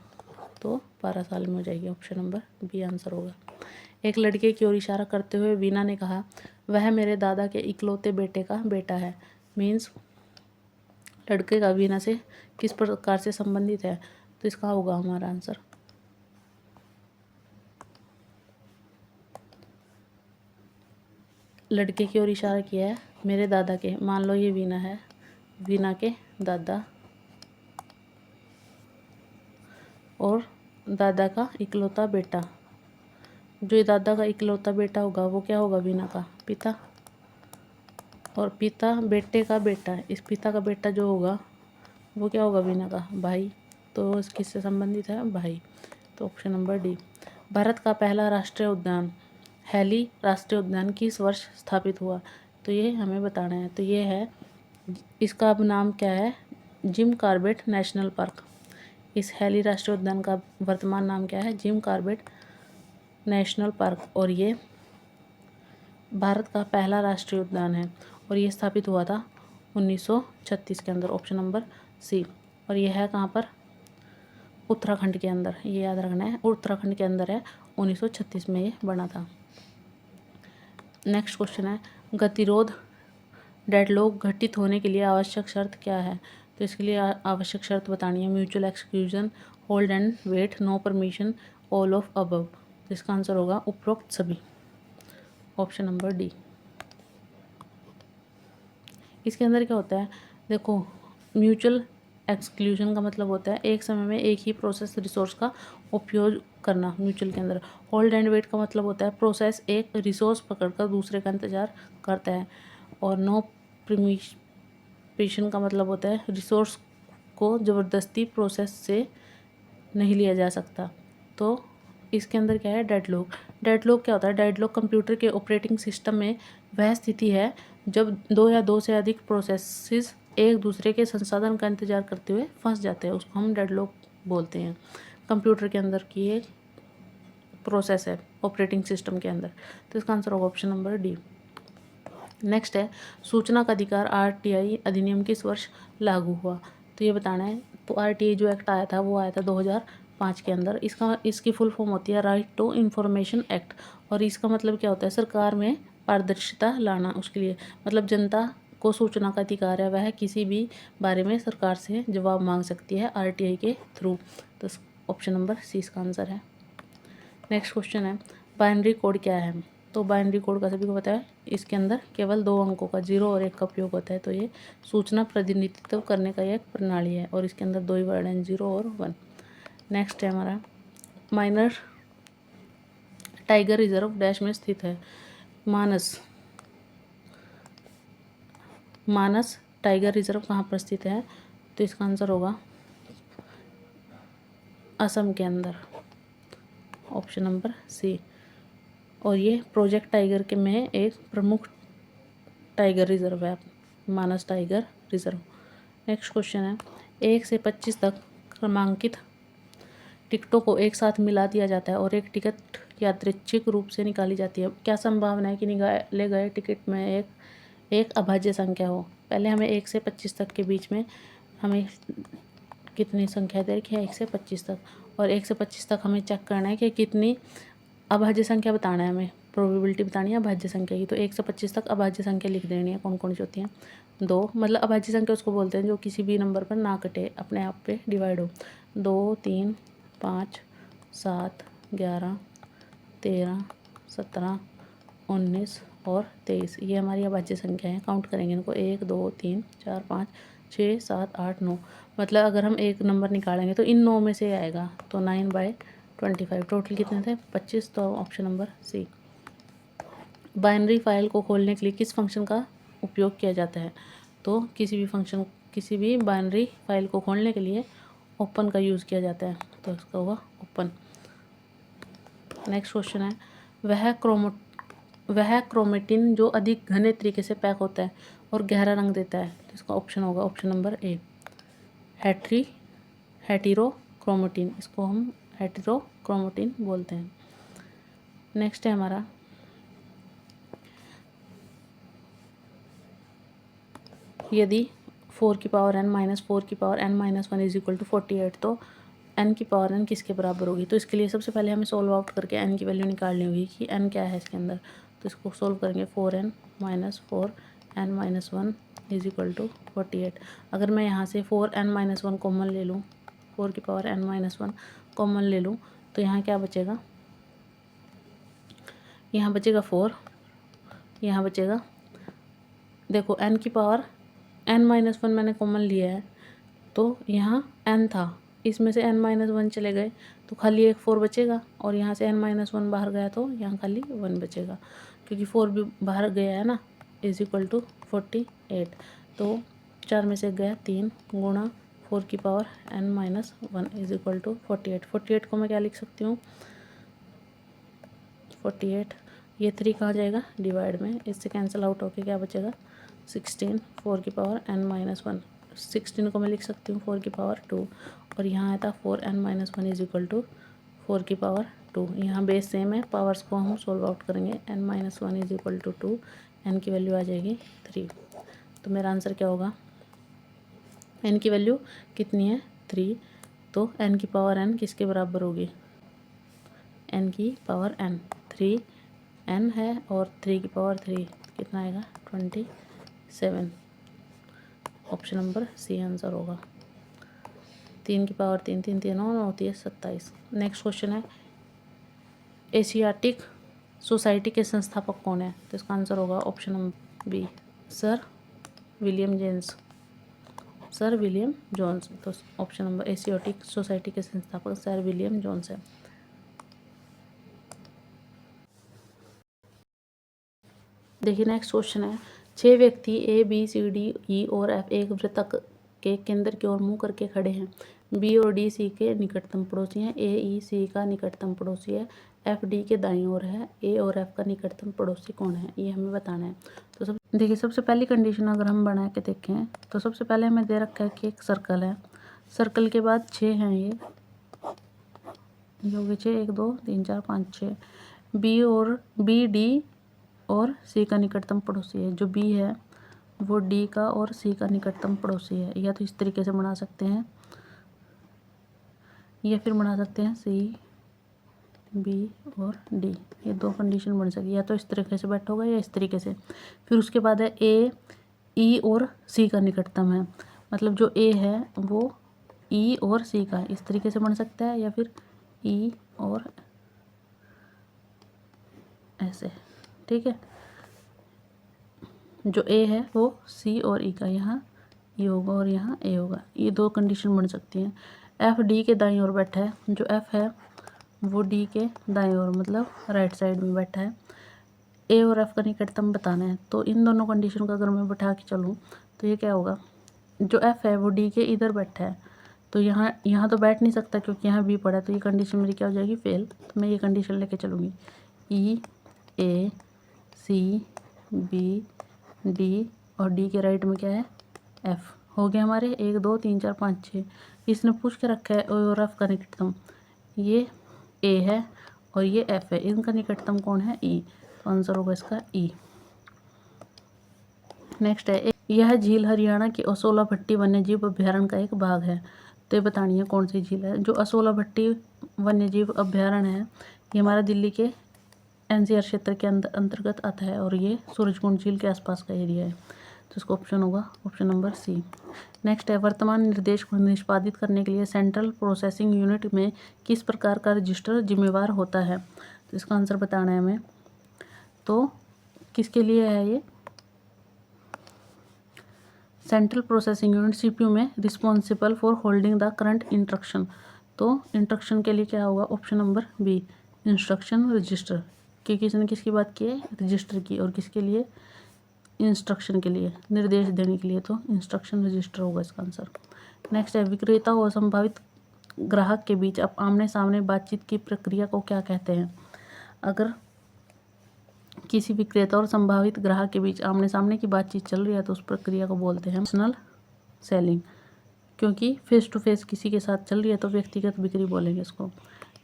तो 12 साल में हो जाएगी, ऑप्शन नंबर बी आंसर होगा। एक लड़के की ओर इशारा करते हुए वीना ने कहा, वह मेरे दादा के इकलौते बेटे का बेटा है। मीन्स लड़के का वीना से किस प्रकार से संबंधित है? तो इसका होगा हमारा आंसर लड़के की ओर इशारा किया है मेरे दादा के, मान लो ये वीना है, वीना के दादा और दादा का इकलौता बेटा। जो दादा का इकलौता बेटा होगा वो क्या होगा वीना का पिता, और पिता बेटे का बेटा, इस पिता का बेटा जो होगा वो क्या होगा वीना का भाई। तो किससे संबंधित है भाई, तो ऑप्शन नंबर डी। भारत का पहला राष्ट्रीय उद्यान हैली राष्ट्रीय उद्यान किस वर्ष स्थापित हुआ? तो ये हमें बताना है। तो ये है, इसका अब नाम क्या है, जिम कॉर्बेट नेशनल पार्क। इस हैली राष्ट्रीय उद्यान का वर्तमान नाम क्या है, जिम कॉर्बेट नेशनल पार्क। और ये भारत का पहला राष्ट्रीय उद्यान है और ये स्थापित हुआ था 1936 के अंदर, ऑप्शन नंबर सी। और ये है कहाँ पर, उत्तराखंड के अंदर, ये याद रखना है, उत्तराखंड के अंदर है, 1936 में ये बना था। नेक्स्ट क्वेश्चन है, गतिरोध डेडलॉक घटित होने के लिए आवश्यक शर्त क्या है? तो इसके लिए आवश्यक शर्त बतानी है, mutual exclusion, hold and wait, no permission, all of above. तो इसका आंसर होगा उपरोक्त सभी, ऑप्शन नंबर डी। इसके अंदर क्या होता है, देखो म्यूचुअल एक्सक्लूजन का मतलब होता है एक समय में एक ही प्रोसेस रिसोर्स का उपयोग करना म्यूचुअल के अंदर। होल्ड एंड वेट का मतलब होता है प्रोसेस एक रिसोर्स पकड़कर दूसरे का इंतजार करता है। और नो परमिशन का मतलब होता है रिसोर्स को ज़बरदस्ती प्रोसेस से नहीं लिया जा सकता। तो इसके अंदर क्या है, डेडलॉक। डेडलॉक क्या होता है, डेडलॉक कंप्यूटर के ऑपरेटिंग सिस्टम में वह स्थिति है जब 2 या 2 से अधिक प्रोसेसेस एक दूसरे के संसाधन का इंतजार करते हुए फंस जाते हैं, उसको हम डेडलॉक बोलते हैं। कंप्यूटर के अंदर की एक प्रोसेस है ऑपरेटिंग सिस्टम के अंदर। तो इसका आंसर होगा ऑप्शन नंबर डी। नेक्स्ट है सूचना का अधिकार आरटीआई अधिनियम किस वर्ष लागू हुआ? तो ये बताना है। तो आरटीआई जो एक्ट आया था वो आया था 2005 के अंदर। इसकी फुल फॉर्म होती है राइट टू इंफॉर्मेशन एक्ट। और इसका मतलब क्या होता है? सरकार में पारदर्शिता लाना। उसके लिए मतलब जनता को सूचना का अधिकार है, वह किसी भी बारे में सरकार से जवाब मांग सकती है आरटीआई के थ्रू। तो ऑप्शन नंबर सी इसका आंसर है। नेक्स्ट क्वेश्चन है बाइनरी कोड क्या है? तो बाइनरी कोड का सभी को पता है, इसके अंदर केवल 2 अंकों का 0 और 1 का उपयोग होता है। तो ये सूचना प्रतिनिधित्व करने का एक प्रणाली है और इसके अंदर 2 ही वर्ड हैं, 0 और 1। नेक्स्ट है हमारा माइनर टाइगर रिजर्व डैश में स्थित है? मानस टाइगर रिजर्व कहाँ पर स्थित है? तो इसका आंसर होगा असम के अंदर, ऑप्शन नंबर सी। और ये प्रोजेक्ट टाइगर के में एक प्रमुख टाइगर रिजर्व है, मानस टाइगर रिजर्व। नेक्स्ट क्वेश्चन है 1 से 25 तक क्रमांकित टिकटों को एक साथ मिला दिया जाता है और एक टिकट यादृच्छिक रूप से निकाली जाती है। क्या संभावना है कि निकाले गए टिकट में एक अभाज्य संख्या हो? पहले हमें 1 से 25 तक के बीच में हमें कितनी संख्या दे रखी है? 1 से 25 तक। और 1 से 25 तक हमें चेक करना है कि कितनी अभाज्य संख्या बताना है, हमें प्रोबेबिलिटी बतानी है अभाज्य संख्या की। तो 1 से 25 तक अभाज्य संख्या लिख देनी है। कौन कौन सी होती हैं? 2, मतलब अभाज्य संख्या उसको बोलते हैं जो किसी भी नंबर पर ना कटे, अपने आप पे डिवाइड हो। 2, 3, 5, 7, 11, 13, 17, 19 और 23 ये हमारी अभाज्य संख्या है। काउंट करेंगे इनको 1, 2, 3, 4, 5, 6, 7, 8, 9। मतलब अगर हम एक नंबर निकालेंगे तो इन 9 में से आएगा। तो 9/25 टोटल कितने थे? 25। तो option number C. Binary file को खोलने के लिए किस फंक्शन का उपयोग किया जाता है? तो किसी भी बाइनरी फाइल को खोलने के लिए ओपन का यूज़ किया जाता है। तो इसका होगा ओपन। नेक्स्ट क्वेश्चन है वह क्रोमेटिन जो अधिक घने तरीके से पैक होता है और गहरा रंग देता है। तो इसका ऑप्शन होगा ऑप्शन नंबर ए, हेटेरोक्रोमेटिन। इसको हम हेटेरोक्रोमेटिन बोलते हैं। नेक्स्ट है हमारा यदि 4 की पावर n माइनस 4 की power n minus 1 is equal to 48 तो n की पावर n किसके बराबर होगी? तो इसके लिए सबसे पहले हमें सोल्व आउट करके n की वैल्यू निकालनी होगी कि n क्या है इसके अंदर। तो इसको सोल्व करेंगे 4n minus 4n minus 1 is equal to 48। अगर मैं यहाँ से 4n माइनस 1 कॉमन ले लूँ, 4 की पावर n माइनस 1 कॉमन ले लूँ तो यहाँ क्या बचेगा? यहाँ बचेगा 4, यहाँ बचेगा, देखो n की पावर n माइनस 1 मैंने कॉमन लिया है तो यहाँ n था, इसमें से n माइनस 1 चले गए तो खाली एक 4 बचेगा और यहाँ से n माइनस 1 बाहर गया तो यहाँ खाली 1 बचेगा, क्योंकि 4 भी बाहर गया है ना, इज इक्वल टू 48। तो 4 में से गया 3 गुणा 4 की power n minus 1 is equal to 48। 48 को मैं क्या लिख सकती हूँ? 48 ये 3 कहाँ जाएगा? डिवाइड में, इससे कैंसिल आउट होके क्या बचेगा? 16 4 की पावर n माइनस 1। 16 को मैं लिख सकती हूँ 4 की पावर 2 और यहाँ आया था 4n minus 1 is equal to 4 की पावर 2। यहाँ बेस सेम है, पावर्स को हम सोल्व आउट करेंगे। n minus 1 is equal to 2, n की वैल्यू आ जाएगी 3। तो मेरा आंसर क्या होगा? n की वैल्यू कितनी है? 3। तो n की पावर n किसके बराबर होगी? n की पावर n 3n है और 3 की पावर 3 कितना आएगा? 27। ऑप्शन नंबर सी आंसर होगा। 3 की पावर 3 3 3 9 होती है 27। नेक्स्ट क्वेश्चन है एशियाटिक सोसाइटी के संस्थापक कौन है? तो इसका आंसर होगा option number B, sir William Jones. तो ऑप्शन नंबर एशियाटिक सोसाइटी के संस्थापक सर विलियम जोन्स है। देखिए नेक्स्ट क्वेश्चन है 6 व्यक्ति A B C D E और F एक वृत्त के केंद्र की ओर मुंह करके खड़े हैं। बी और डी सी के निकटतम पड़ोसी हैं, ए ई सी का निकटतम पड़ोसी है, एफ डी के दाईं ओर है, ए और एफ का निकटतम पड़ोसी कौन है, ये हमें बताना है। तो देखिए सबसे पहली कंडीशन अगर हम बना के देखें तो सबसे पहले हमें दे रखा है कि एक सर्कल है, सर्कल के बाद 6 हैं ये हो गए 6, 1 2 3 4 5 6। बी डी और सी का निकटतम पड़ोसी है, जो बी है वो डी का और सी का निकटतम पड़ोसी है। या तो इस तरीके से बना सकते हैं या फिर बना सकते हैं सी बी और डी, ये दो कंडीशन बन सकती है, या तो इस तरीके से बैठा होगा या इस तरीके से। फिर उसके बाद है ए ई और सी का निकटतम है, मतलब जो ए है वो ई और सी का इस तरीके से बन सकता है, या फिर ई और ऐसे, ठीक है। जो ए है वो सी और ई का, यहाँ ई होगा और यहाँ ए होगा, ये दो कंडीशन बन सकती हैं। एफ डी के दाईं ओर बैठा है, जो एफ है वो डी के दाईं ओर मतलब राइट साइड में बैठा है। ए और एफ का निकटतम बताना है, तो इन दोनों कंडीशन का अगर मैं बैठा के चलूँ तो ये क्या होगा, जो एफ है वो डी के इधर बैठा है, तो यहाँ तो बैठ नहीं सकता क्योंकि यहाँ बी पड़ा है, तो ये कंडीशन मेरी क्या हो जाएगी, फेल। तो मैं ये कंडीशन लेके चलूँगी, ई ए सी बी डी और डी के राइट में क्या है, एफ। हो गया हमारे 1 2 3 4 5 6। इसने पूछ के रखा है ओ और एफ का निकटतम, ये ए है और ये एफ है, इनका निकटतम कौन है, ई। तो आंसर होगा इसका ई। नेक्स्ट है, यह झील हरियाणा की असोला भट्टी वन्यजीव अभ्यारण्य का एक भाग है, तो ये बतानी है कौन सी झील है। जो असोला भट्टी वन्यजीव अभ्यारण्य है ये हमारा दिल्ली के एनसीआर क्षेत्र के अंतर्गत आता है और ये सूरजकुंड झील के आसपास का एरिया है, तो इसका ऑप्शन होगा ऑप्शन नंबर सी। नेक्स्ट है, वर्तमान निर्देश को निष्पादित करने के लिए सेंट्रल प्रोसेसिंग यूनिट में किस प्रकार का रजिस्टर जिम्मेवार होता है, तो इसका आंसर बताना है हमें। तो किसके लिए है ये, सेंट्रल प्रोसेसिंग यूनिट सीपीयू में responsible for holding the current instruction, तो इंस्ट्रक्शन के लिए क्या होगा, option number B instruction register. कि किसने किसकी बात की है, रजिस्टर की, और किसके लिए, इंस्ट्रक्शन के लिए, निर्देश देने के लिए, तो इंस्ट्रक्शन रजिस्टर होगा इसका आंसर। नेक्स्ट है, विक्रेता और संभावित ग्राहक के बीच अब आमने सामने बातचीत की प्रक्रिया को क्या कहते हैं। अगर किसी विक्रेता और संभावित ग्राहक के बीच आमने सामने की बातचीत चल रही है तो उस प्रक्रिया को बोलते हैं पर्सनल सेलिंग, क्योंकि फेस टू फेस किसी के साथ चल रही है तो व्यक्तिगत बिक्री बोलेंगे इसको।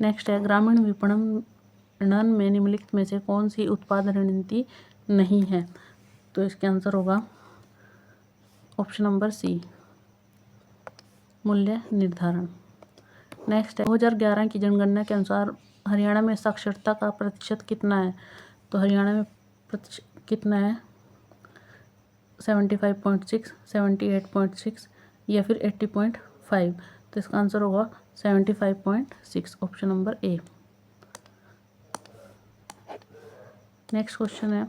नेक्स्ट है, ग्रामीण विपणन में निम्नलिखित में से कौन सी उत्पाद रणनीति नहीं है, तो इसके आंसर होगा ऑप्शन नंबर सी मूल्य निर्धारण। नेक्स्ट है, 2011 की जनगणना के अनुसार हरियाणा में साक्षरता का प्रतिशत कितना है, तो हरियाणा में कितना है, 75.6, 78.6 या फिर 80.5, तो इसका आंसर होगा 75.6 option number A. Next question है,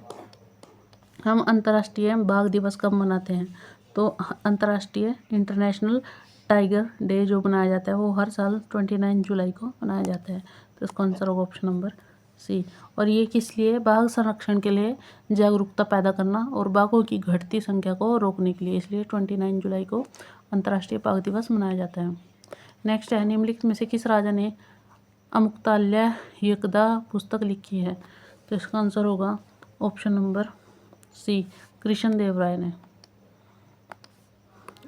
हम अंतर्राष्ट्रीय बाघ दिवस कब मनाते हैं, तो अंतर्राष्ट्रीय इंटरनेशनल टाइगर डे जो मनाया जाता है वो हर साल 29 जुलाई को मनाया जाता है, तो इसका आंसर होगा ऑप्शन नंबर सी। और ये किस लिए, बाघ संरक्षण के लिए जागरूकता पैदा करना और बाघों की घटती संख्या को रोकने के लिए, इसलिए 29 जुलाई को अंतर्राष्ट्रीय बाघ दिवस मनाया जाता है। नेक्स्ट है, निम्नलिखित में से किस राजा ने अमुक्ताल्या यकदा पुस्तक लिखी है, तो इसका आंसर होगा option number C Krishna Deva Raya ने,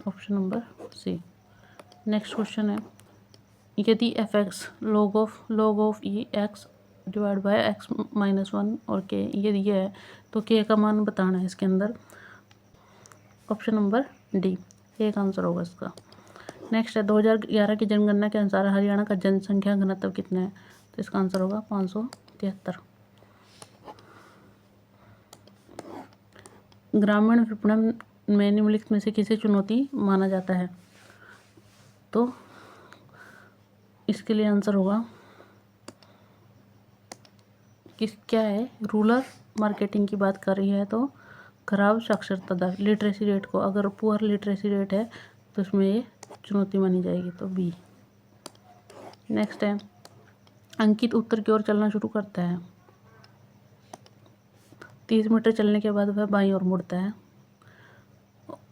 option number C. Next question है, यदि F X log of E X divide by X -1 और के यदि ये है तो के का मान बताना है इसके अंदर, ऑप्शन नंबर डी एक आंसर होगा इसका। नेक्स्ट है, 2011 की जनगणना के अनुसार हरियाणा का जनसंख्या घनत्व कितना है, तो इसका आंसर होगा 573। ग्रामीण विपणन में निम्नलिखित में से किसे चुनौती माना जाता है, तो इसके लिए आंसर होगा क्या है, रूरल मार्केटिंग की बात कर रही है तो खराब साक्षरता दर, लिटरेसी रेट को, अगर पुअर लिटरेसी रेट है तो उसमें ये चुनौती मानी जाएगी, तो बी। नेक्स्ट है, अंकित उत्तर की ओर चलना शुरू करता है, 30 मीटर चलने के बाद वह बाईं ओर मुड़ता है,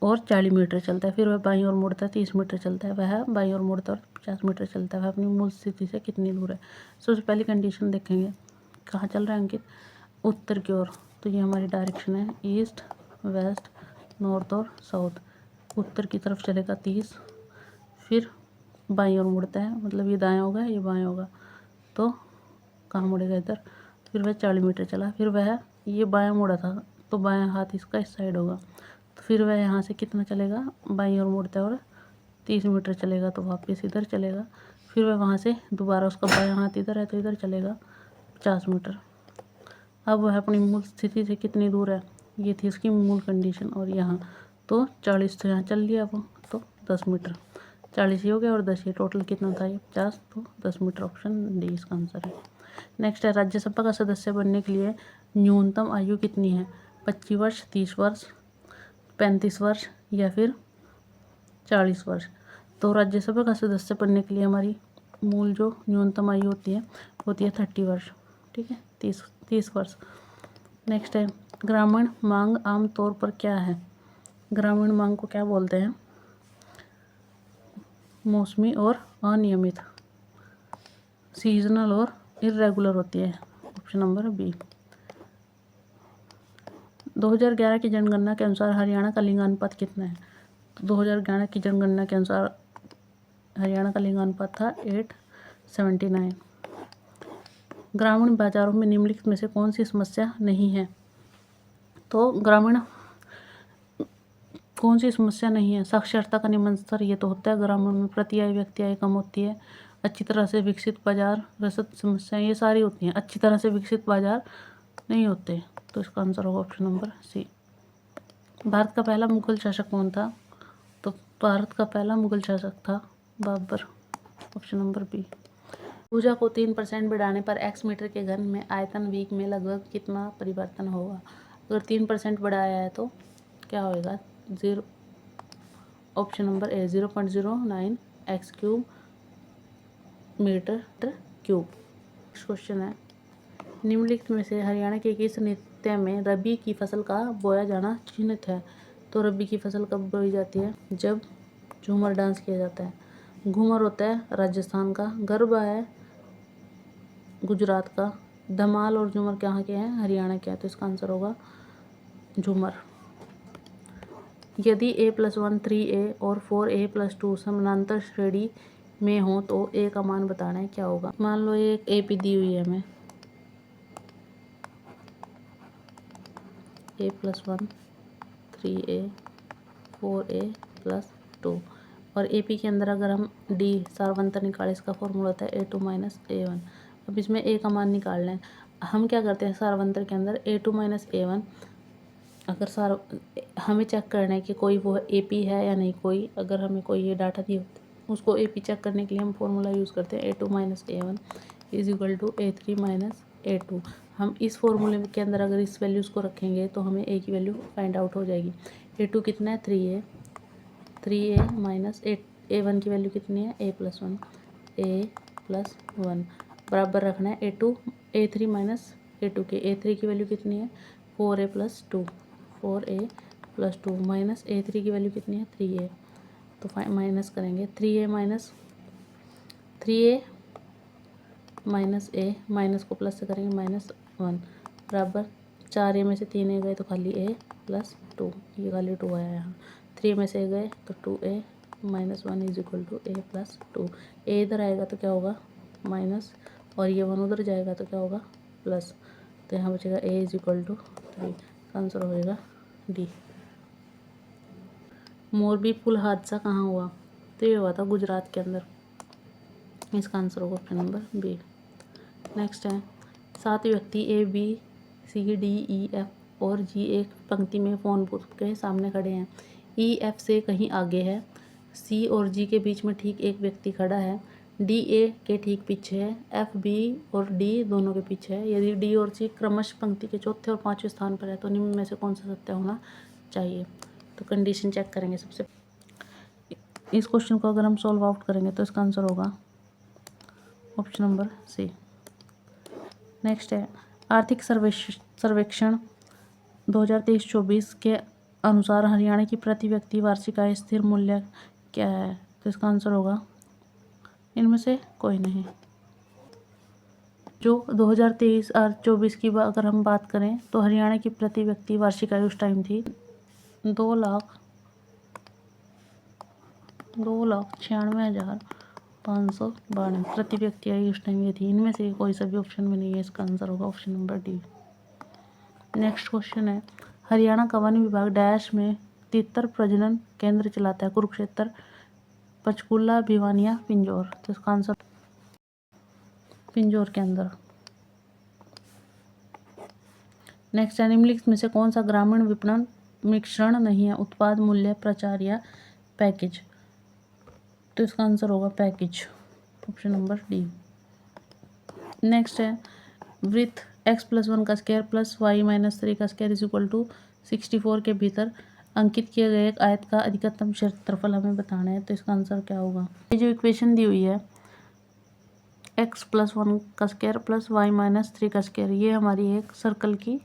और 40 मीटर चलता है। फिर वह बाईं ओर मुड़ता है 30 मीटर चलता है। वह बाईं ओर मुड़ता है और 50 मीटर चलता है। वह अपनी मूल स्थिति से कितनी दूर है। सबसे पहली कंडीशन देखेंगे, कहाँ चल रहा है अंकित, उत्तर की ओर। तो ये हमारी डायरेक्शन है ईस्ट, वेस्ट, नॉर्थ और साउथ। उत्तर की तरफ चलेगा 30, फिर बाईं ओर मुड़ता है, मतलब ये दायां होगा ये बाएं होगा, तो कहाँ मुड़ेगा इधर। फिर वह 40 मीटर चला, फिर वह ये बायां मुड़ा था तो बायां हाथ इसका इस साइड होगा, तो फिर वह यहाँ से कितना चलेगा, बाईं ओर मुड़ता है और 30 मीटर चलेगा तो वापस इधर चलेगा। फिर वह वहाँ से दोबारा, उसका बायां हाथ इधर है तो इधर चलेगा 50 मीटर। अब वह अपनी मूल स्थिति से कितनी दूर है, ये थी उसकी मूल कंडीशन। और यहाँ तो 40 तो यहाँ चल लिया वो, तो 10 मीटर। 40 ये हो गया और 10 ये, टोटल कितना था ये 50, तो 10 मीटर। ऑप्शन डी इसका आंसर है। नेक्स्ट है, राज्यसभा का सदस्य बनने के लिए न्यूनतम आयु कितनी है, 25 वर्ष, 30 वर्ष, 35 वर्ष या फिर 40 वर्ष। तो राज्यसभा का सदस्य बनने के लिए हमारी मूल जो न्यूनतम आयु होती है 30 वर्ष, ठीक है, 30 वर्ष। नेक्स्ट है, ग्रामीण मांग आमतौर पर क्या है। ग्रामीण मांग को क्या बोलते हैं, मौसमी और अनियमित, सीजनल और इरेगुलर होती है। Option number B. 2011 की जनगणना के अनुसार हरियाणा का लिंगानुपात कितना है। तो 2011 की जनगणना के अनुसार हरियाणा का लिंगानुपात था 879। ग्रामीण बाजारों में निम्नलिखित में से कौन सी समस्या नहीं है। तो ग्रामीण कौन सी समस्या नहीं है, साक्षरता का निम्न स्तर, ये तो होता है ग्रामीण में। प्रति आय व्यक्ति आय कम होती है। अच्छी तरह से विकसित बाजार, रसद समस्याएं, ये सारी होती हैं। अच्छी तरह से विकसित बाजार नहीं होते, तो इसका आंसर होगा ऑप्शन नंबर सी। भारत का पहला मुगल शासक कौन था। तो भारत का पहला मुगल शासक था बाबर। Option number B. ऊर्जा को 3% बढ़ाने पर x मीटर के घन में आयतन वीक में लगभग कितना परिवर्तन होगा। अगर 3% बढ़ाया है तो क्या होएगा, 0। Option number A 0.09 x³ metre cube. Question है, निम्नलिखित में से हरियाणा के किस नृत्य में रबी की फसल का बोया जाना चिन्हित है। तो रबी की फसल कब बोई जाती है, जब झूमर डांस किया जाता है। घूमर होता है राजस्थान का, गरबा है गुजरात का, धमाल और झूमर कहाँ के हैं, हरियाणा के हैं, तो इसका आंसर होगा झूमर। यदि a+1 3a और 4a+2 समानांतर श्रेणी में हो तो a का मान बताना है, क्या होगा। मान लो ये एक AP दी हुई है हमें, a+1 3a 4a+2, और AP के अंदर अगर हम D सारवंतर निकालें, इसका फॉर्मूला होता है a2 - a1। अब इसमें a का मान निकालना है। हम क्या करते हैं, सारवंतर के अंदर a2 - a1, अगर हमें चेक करना है कि कोई वो AP है या नहीं, कोई अगर हमें कोई ये डाटा दी होती है उसको AP चेक करने के लिए हम फॉर्मूला यूज़ करते हैं a2 - a1 = a3 - a2। हम इस फॉर्मूले के अंदर अगर इस वैल्यूज़ को रखेंगे तो हमें a की वैल्यू फाइंड आउट हो जाएगी। a2 कितना है 3a, 3a माइनस a1 की वैल्यू कितनी है a+1, a+1 बराबर रखना है a2 a3 - a2 के। a3 की वैल्यू कितनी है 4a+2, 4a+2 माइनस a3 की वैल्यू कितनी है 3a, तो माइनस करेंगे 3a माइनस a, माइनस को प्लस से करेंगे -1 बराबर 4a में से 3a गए तो खाली a+2, ये खाली 2 आया यहाँ। 3 में से गए तो 2a -1 = a+2। a इधर आएगा तो क्या होगा माइनस, और ये 1 उधर जाएगा तो क्या होगा प्लस, तो यहाँ बचेगा a = 3। आंसर होएगा डी। मोरबी पुल हादसा कहाँ हुआ। तो ये हुआ था गुजरात के अंदर, इसका आंसर होगा ऑप्शन नंबर बी। नेक्स्ट है, 7 व्यक्ति ABCDEF और G एक पंक्ति में फोन बूथ के सामने खड़े हैं। EF से कहीं आगे है, C और G के बीच में ठीक एक व्यक्ति खड़ा है, D A के ठीक पीछे है, F B और D दोनों के पीछे है। यदि D और C क्रमश पंक्ति के चौथे और पांचवें स्थान पर है तो निम्न में से कौन सा सत्य होना चाहिए। तो कंडीशन चेक करेंगे सबसे। इस क्वेश्चन को अगर हम सॉल्व आउट करेंगे तो इसका आंसर होगा ऑप्शन नंबर सी। नेक्स्ट है, आर्थिक सर्वेक्षण 2023-24 के अनुसार हरियाणा की प्रति व्यक्ति वार्षिक आय स्थिर मूल्य क्या है? तो इसका आंसर होगा इनमें से कोई नहीं। जो 2023 और 24 की अगर हम बात करें तो हरियाणा की प्रति व्यक्ति वार्षिक आय उस टाइम थी 2,96,592 प्रति व्यक्ति आय उस टाइम ये थी। इनमें से कोई सा भी ऑप्शन में नहीं है, इसका आंसर होगा option number D. Next question है, हरियाणा का वन विभाग डैश में 73 प्रजनन केंद्र चलाता है? कुरुक्षेत्र, पंचकूला, भिवानिया, पिंजौर। तो इसका आंसर पिंजौर के अंदर। नेक्स्ट है, निम्नलिखित में से कौन सा ग्रामीण विपणन मिश्रण नहीं है? उत्पाद, मूल्य, प्रचार या पैकेज। तो इसका आंसर होगा package, option number D. Next है, वृत्त x+1 का स्क्वायर प्लस y-3 का स्क्वायर इज इक्वल टू 64 के भीतर अंकित किए गए एक आयत का अधिकतम क्षेत्रफल हमें बताना है। तो इसका आंसर क्या होगा? ये जो इक्वेशन दी हुई है x+1 का स्क्वायर प्लस y-3 का स्क्वायर, ये हमारी एक सर्कल की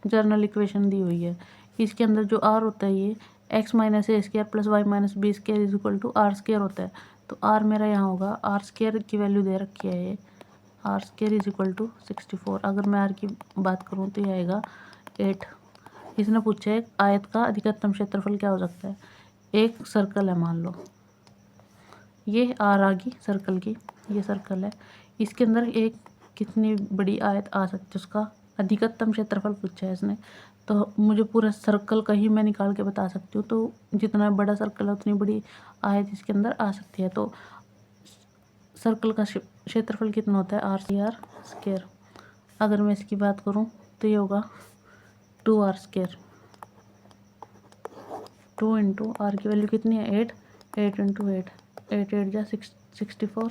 जर्नल इक्वेशन दी हुई है। इसके अंदर जो r होता है ये x - a square plus y - b square is equal to r square होता है। तो r मेरा यहाँ होगा, r स्क्वायर की वैल्यू दे रखी है ये, r square is equal to 64। अगर मैं r की बात करूँ तो ये आएगा 8। इसने पूछा है आयत का अधिकतम क्षेत्रफल क्या हो सकता है? एक सर्कल है, मान लो ये r आ गई सर्कल की, ये सर्कल है, इसके अंदर एक कितनी बड़ी आयत आ सकती है, उसका अधिकतम क्षेत्रफल पूछा है इसने। तो मुझे पूरा सर्कल का ही मैं निकाल के बता सकती हूँ। तो जितना बड़ा सर्कल है उतनी बड़ी आयत इसके अंदर आ सकती है। तो सर्कल का क्षेत्रफल कितना होता है? r square. अगर मैं इसकी बात करूँ तो ये होगा 2r स्क्वायर। 2 इंटू r की वैल्यू कितनी है? 8 इंटू 8 8 जा 64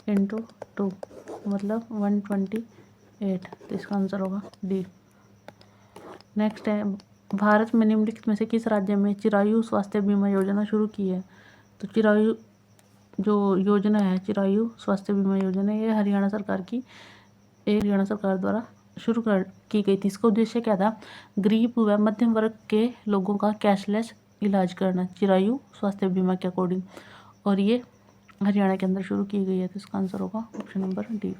इंटू 2 मतलब 128। तो इसका आंसर होगा डी। नेक्स्ट है, भारत में निम्नलिखित में से किस राज्य में चिरायु स्वास्थ्य बीमा योजना शुरू की है? तो चिरायु जो योजना है, चिरायु स्वास्थ्य बीमा योजना, ये हरियाणा सरकार की हरियाणा सरकार द्वारा शुरू की गई थी। इसका उद्देश्य क्या था? गरीब व मध्यम वर्ग के लोगों का कैशलेस इलाज करना, चिरायु स्वास्थ्य बीमा के अकॉर्डिंग, और ये हरियाणा के अंदर शुरू की गई है। तो इसका आंसर होगा ऑप्शन नंबर डी।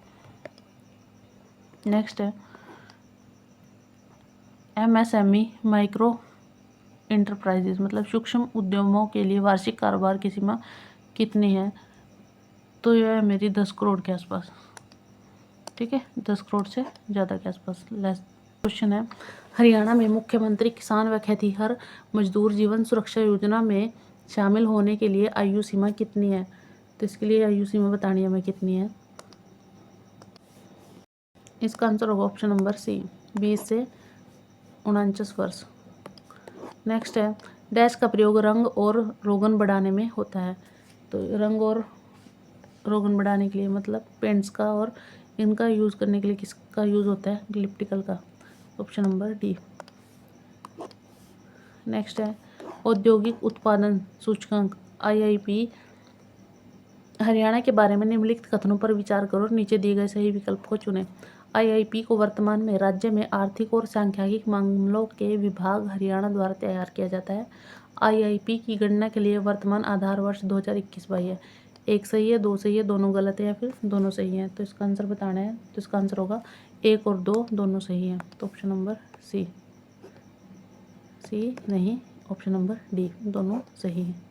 नेक्स्ट है, MSME माइक्रो इंटरप्राइजेज मतलब सूक्ष्म उद्यमों के लिए वार्षिक कारोबार की सीमा कितनी है? तो यह है मेरी 10 करोड़ के आसपास। ठीक है, 10 करोड़ से ज़्यादा के आसपास लेस। क्वेश्चन है, हरियाणा में मुख्यमंत्री किसान व खेतीहर मजदूर जीवन सुरक्षा योजना में शामिल होने के लिए आयु सीमा कितनी है? तो इसके लिए आयु सीमा बतानी है हमें कितनी है। इसका आंसर होगा ऑप्शन नंबर सी, 20 से 49 वर्ष। नेक्स्ट है, डैश का प्रयोग रंग और रोगन बढ़ाने में होता है? तो रंग और रोगन बढ़ाने के लिए मतलब पेंट्स का, और इनका यूज़ करने के लिए किसका यूज़ होता है? इलेक्ट्रिकल का, ऑप्शन नंबर डी। नेक्स्ट है, औद्योगिक उत्पादन सूचकांक IIP हरियाणा के बारे में निम्नलिखित कथनों पर विचार करो, नीचे दिए गए सही विकल्प को चुनें। IIP को वर्तमान में राज्य में आर्थिक और सांख्यिकी मामलों के विभाग हरियाणा द्वारा तैयार किया जाता है। IIP की गणना के लिए वर्तमान आधार वर्ष 2021-22 है। एक सही है, दो सही है, दोनों गलत है, या फिर दोनों सही है? तो इसका आंसर बताना है। तो इसका आंसर होगा 1 और 2 दोनों सही हैं। तो ऑप्शन नंबर सी नहीं, ऑप्शन नंबर डी दोनों सही हैं।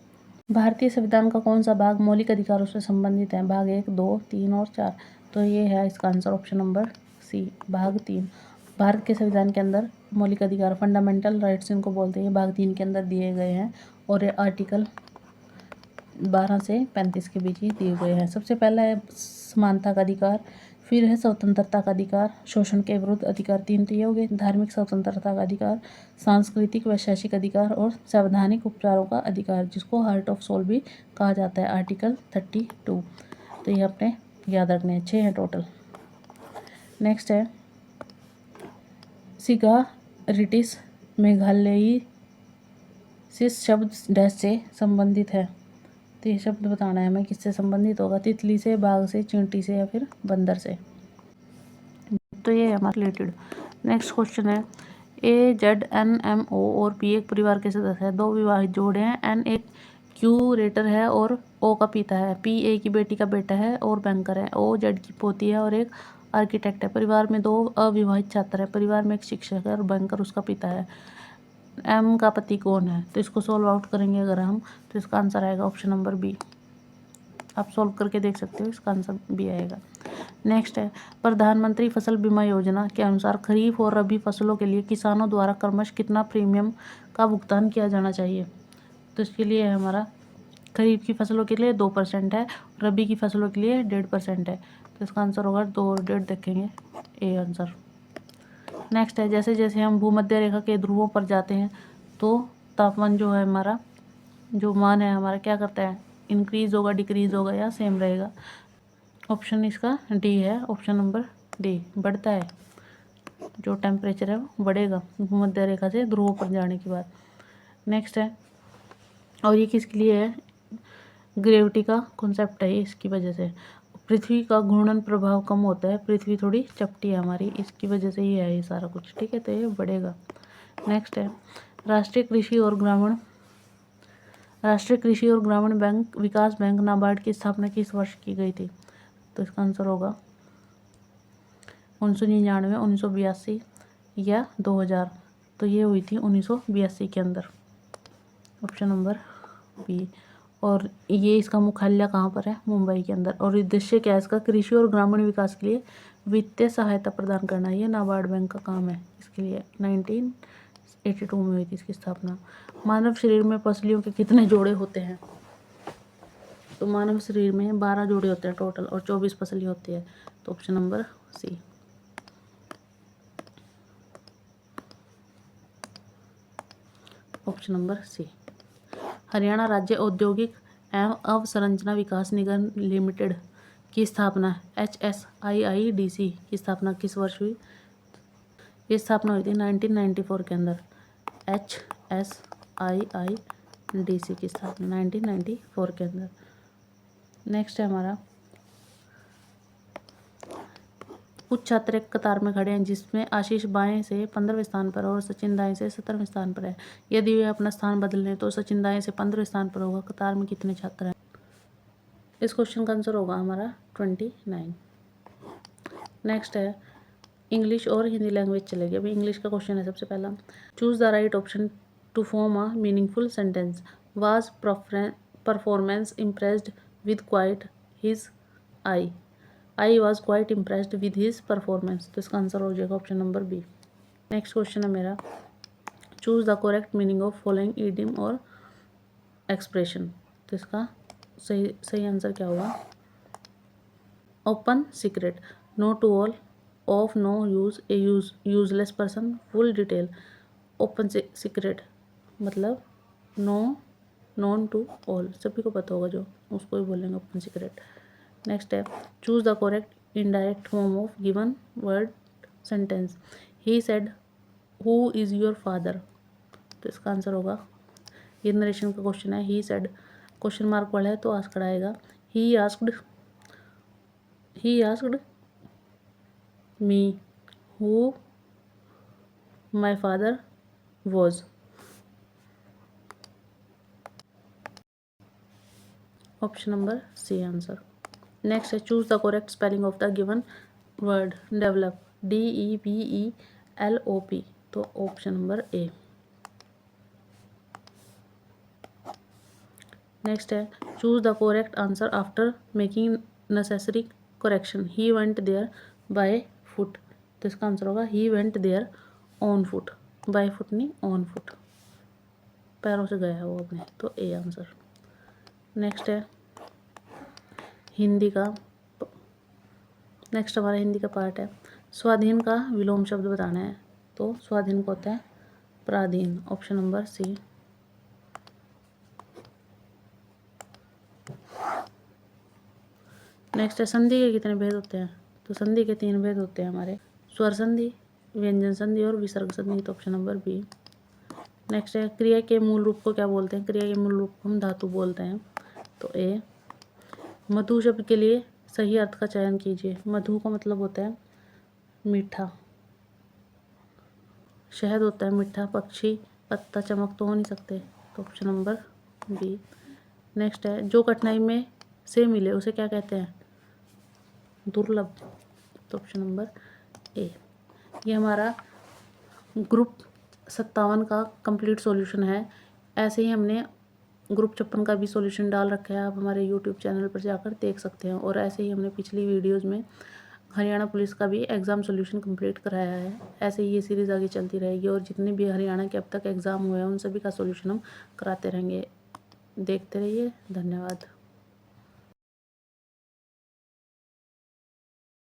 भारतीय संविधान का कौन सा भाग मौलिक अधिकारों से संबंधित है? भाग 1, 2, 3 और 4। तो ये है इसका आंसर ऑप्शन नंबर सी, भाग 3। भारत के संविधान के अंदर मौलिक अधिकार फंडामेंटल राइट्स इनको बोलते हैं, भाग 3 के अंदर दिए गए हैं, और ये आर्टिकल 12 से 35 के बीच ही दिए गए हैं। सबसे पहला है समानता का अधिकार, फिर है स्वतंत्रता का अधिकार, शोषण के विरुद्ध अधिकार, 3 तो ये हो गए, धार्मिक स्वतंत्रता का अधिकार, सांस्कृतिक व शैक्षिक अधिकार, और संवैधानिक उपचारों का अधिकार, जिसको हार्ट ऑफ सोल भी कहा जाता है, आर्टिकल 32। तो ये अपने याद रखने हैं, 6 हैं टोटल। नेक्स्ट है, सिगारेटिस मेघालयी सिस शब्द डैश से संबंधित है? तो ये शब्द बताना है हमें किससे संबंधित होगा? तितली से, बाघ से, चींटी से, या फिर बंदर से? तो ये है हमारा रिलेटेड। नेक्स्ट क्वेश्चन है, AZNMO और P एक परिवार के सदस्य है। दो विवाहित जोड़े हैं। N एक क्यूरेटर है और O का पिता है। P A की बेटी का बेटा है और बैंकर है। O Z की पोती है और एक आर्किटेक्ट है। परिवार में दो अविवाहित छात्र है। परिवार में एक शिक्षक है और बैंकर उसका पिता है। M का पति कौन है? तो इसको सॉल्व आउट करेंगे अगर हम, तो इसका आंसर आएगा ऑप्शन नंबर बी। आप सॉल्व करके देख सकते हो, इसका आंसर बी आएगा। नेक्स्ट है, प्रधानमंत्री फसल बीमा योजना के अनुसार खरीफ और रबी फसलों के लिए किसानों द्वारा क्रमशः कितना प्रीमियम का भुगतान किया जाना चाहिए? तो इसके लिए है हमारा, खरीफ की फसलों के लिए 2% है, रबी की फसलों के लिए 1.5% है। तो इसका आंसर होगा 2 और 1.5, देखेंगे ए आंसर। नेक्स्ट है, जैसे जैसे हम भूमध्य रेखा के ध्रुवों पर जाते हैं तो तापमान जो है हमारा, जो मान है हमारा, क्या करता है? इंक्रीज होगा, डिक्रीज होगा या सेम रहेगा? ऑप्शन इसका डी है, ऑप्शन नंबर डी, बढ़ता है। जो टेम्परेचर है वो बढ़ेगा भूमध्य रेखा से ध्रुवों पर जाने के बाद। नेक्स्ट है, और ये किसके लिए है? ग्रेविटी का कॉन्सेप्ट है इसकी वजह से। पृथ्वी का घूर्णन प्रभाव कम होता है, पृथ्वी थोड़ी चपटी है हमारी, इसकी वजह से ही है ये सारा कुछ, ठीक है, तो ये बढ़ेगा। नेक्स्ट है, राष्ट्रीय कृषि और ग्रामीण बैंक विकास बैंक नाबार्ड की स्थापना किस वर्ष की गई थी? तो इसका आंसर होगा 1999, 1982 या 2000। तो ये हुई थी 1982 के अंदर, ऑप्शन नंबर बी। और ये इसका मुख्यालय कहाँ पर है? मुंबई के अंदर। और उद्देश्य क्या है इसका? कृषि और ग्रामीण विकास के लिए वित्तीय सहायता प्रदान करना, ये नाबार्ड बैंक का काम है। इसके लिए 1982 में हुई थी इसकी स्थापना। मानव शरीर में पसलियों के कितने जोड़े होते हैं? तो मानव शरीर में 12 जोड़े होते हैं टोटल और 24 पसली होती है। तो option number C. Option number C. Haryana राज्य औद्योगिक एवं अवसंरचना विकास निगम लिमिटेड की स्थापना HSIIDC की स्थापना किस वर्ष हुई? ये स्थापना हुई थी 1994 के अंदर। HSIIDC की स्थापना 1994 के अंदर। नेक्स्ट है हमारा, कुछ छात्र एक कतार में खड़े हैं जिसमें आशीष बाएं से 15वें स्थान पर और सचिन दाएं से 17वें स्थान पर है। यदि वे अपना स्थान बदल लें तो सचिन दाएं से 15वें स्थान पर होगा। कतार में कितने छात्र हैं? इस क्वेश्चन का आंसर होगा हमारा 29। नेक्स्ट है, इंग्लिश और हिंदी लैंग्वेज चलेगी। अभी इंग्लिश का क्वेश्चन है सबसे पहला। Choose the right option to form a meaningful sentence. Was performance impressed with quite his I. I was quite impressed with his performance. तो इसका आंसर हो जाएगा option number B. Next question है मेरा, choose the correct meaning of following idiom और expression. तो इसका सही आंसर क्या होगा? Open secret, known to all, of no use, a useless person, full detail. Open secret मतलब नो, नॉन टू ऑल, सभी को पता होगा जो, उसको ही बोलेंगे ओपन सीक्रेट। नेक्स्ट है, choose the correct indirect form of given word sentence. He said who is your father. तो इसका आंसर होगा, ये नरेशन का क्वेश्चन है, ही सेड क्वेश्चन मार्क वाला है तो आस्क्ड आएगा। He asked me who my father was. Option number C answer. Next है, choose the correct spelling of the given word develop, DEVELOP। तो ऑप्शन नंबर ए। नेक्स्ट है, choose the correct answer after making necessary correction. He went there by foot. तो इसका answer होगा he went there on foot. By foot नहीं, on foot, पैरों से गया है वो अपने। तो ए आंसर। नेक्स्ट है हिंदी का, नेक्स्ट हमारा हिंदी का पार्ट है। स्वाधीन का विलोम शब्द बताना है। तो स्वाधीन को होता है पराधीन। Option number C. नेक्स्ट है, संधि के कितने भेद होते हैं? तो संधि के 3 भेद होते हैं हमारे, स्वर संधि, व्यंजन संधि और विसर्ग संधि। तो ऑप्शन नंबर बी। नेक्स्ट है, क्रिया के मूल रूप को क्या बोलते हैं? क्रिया के मूल रूप को हम धातु बोलते हैं। तो ए। मधु शब्द के लिए सही अर्थ का चयन कीजिए। मधु का मतलब होता है मीठा। शहद होता है मीठा, पक्षी पत्ता चमक तो हो नहीं सकते, तो ऑप्शन नंबर बी। नेक्स्ट है, जो कठिनाई में से मिले उसे क्या कहते हैं? दुर्लभ, तो ऑप्शन नंबर ए। ये हमारा ग्रुप 57 का कंप्लीट सॉल्यूशन है। ऐसे ही हमने ग्रुप 56 का भी सॉल्यूशन डाल रखा है, आप हमारे यूट्यूब चैनल पर जाकर देख सकते हैं। और ऐसे ही हमने पिछली वीडियोज़ में हरियाणा पुलिस का भी एग्ज़ाम सॉल्यूशन कंप्लीट कराया है। ऐसे ही ये सीरीज़ आगे चलती रहेगी और जितने भी हरियाणा के अब तक एग्ज़ाम हुए हैं उन सभी का सॉल्यूशन हम कराते रहेंगे। देखते रहिए, धन्यवाद।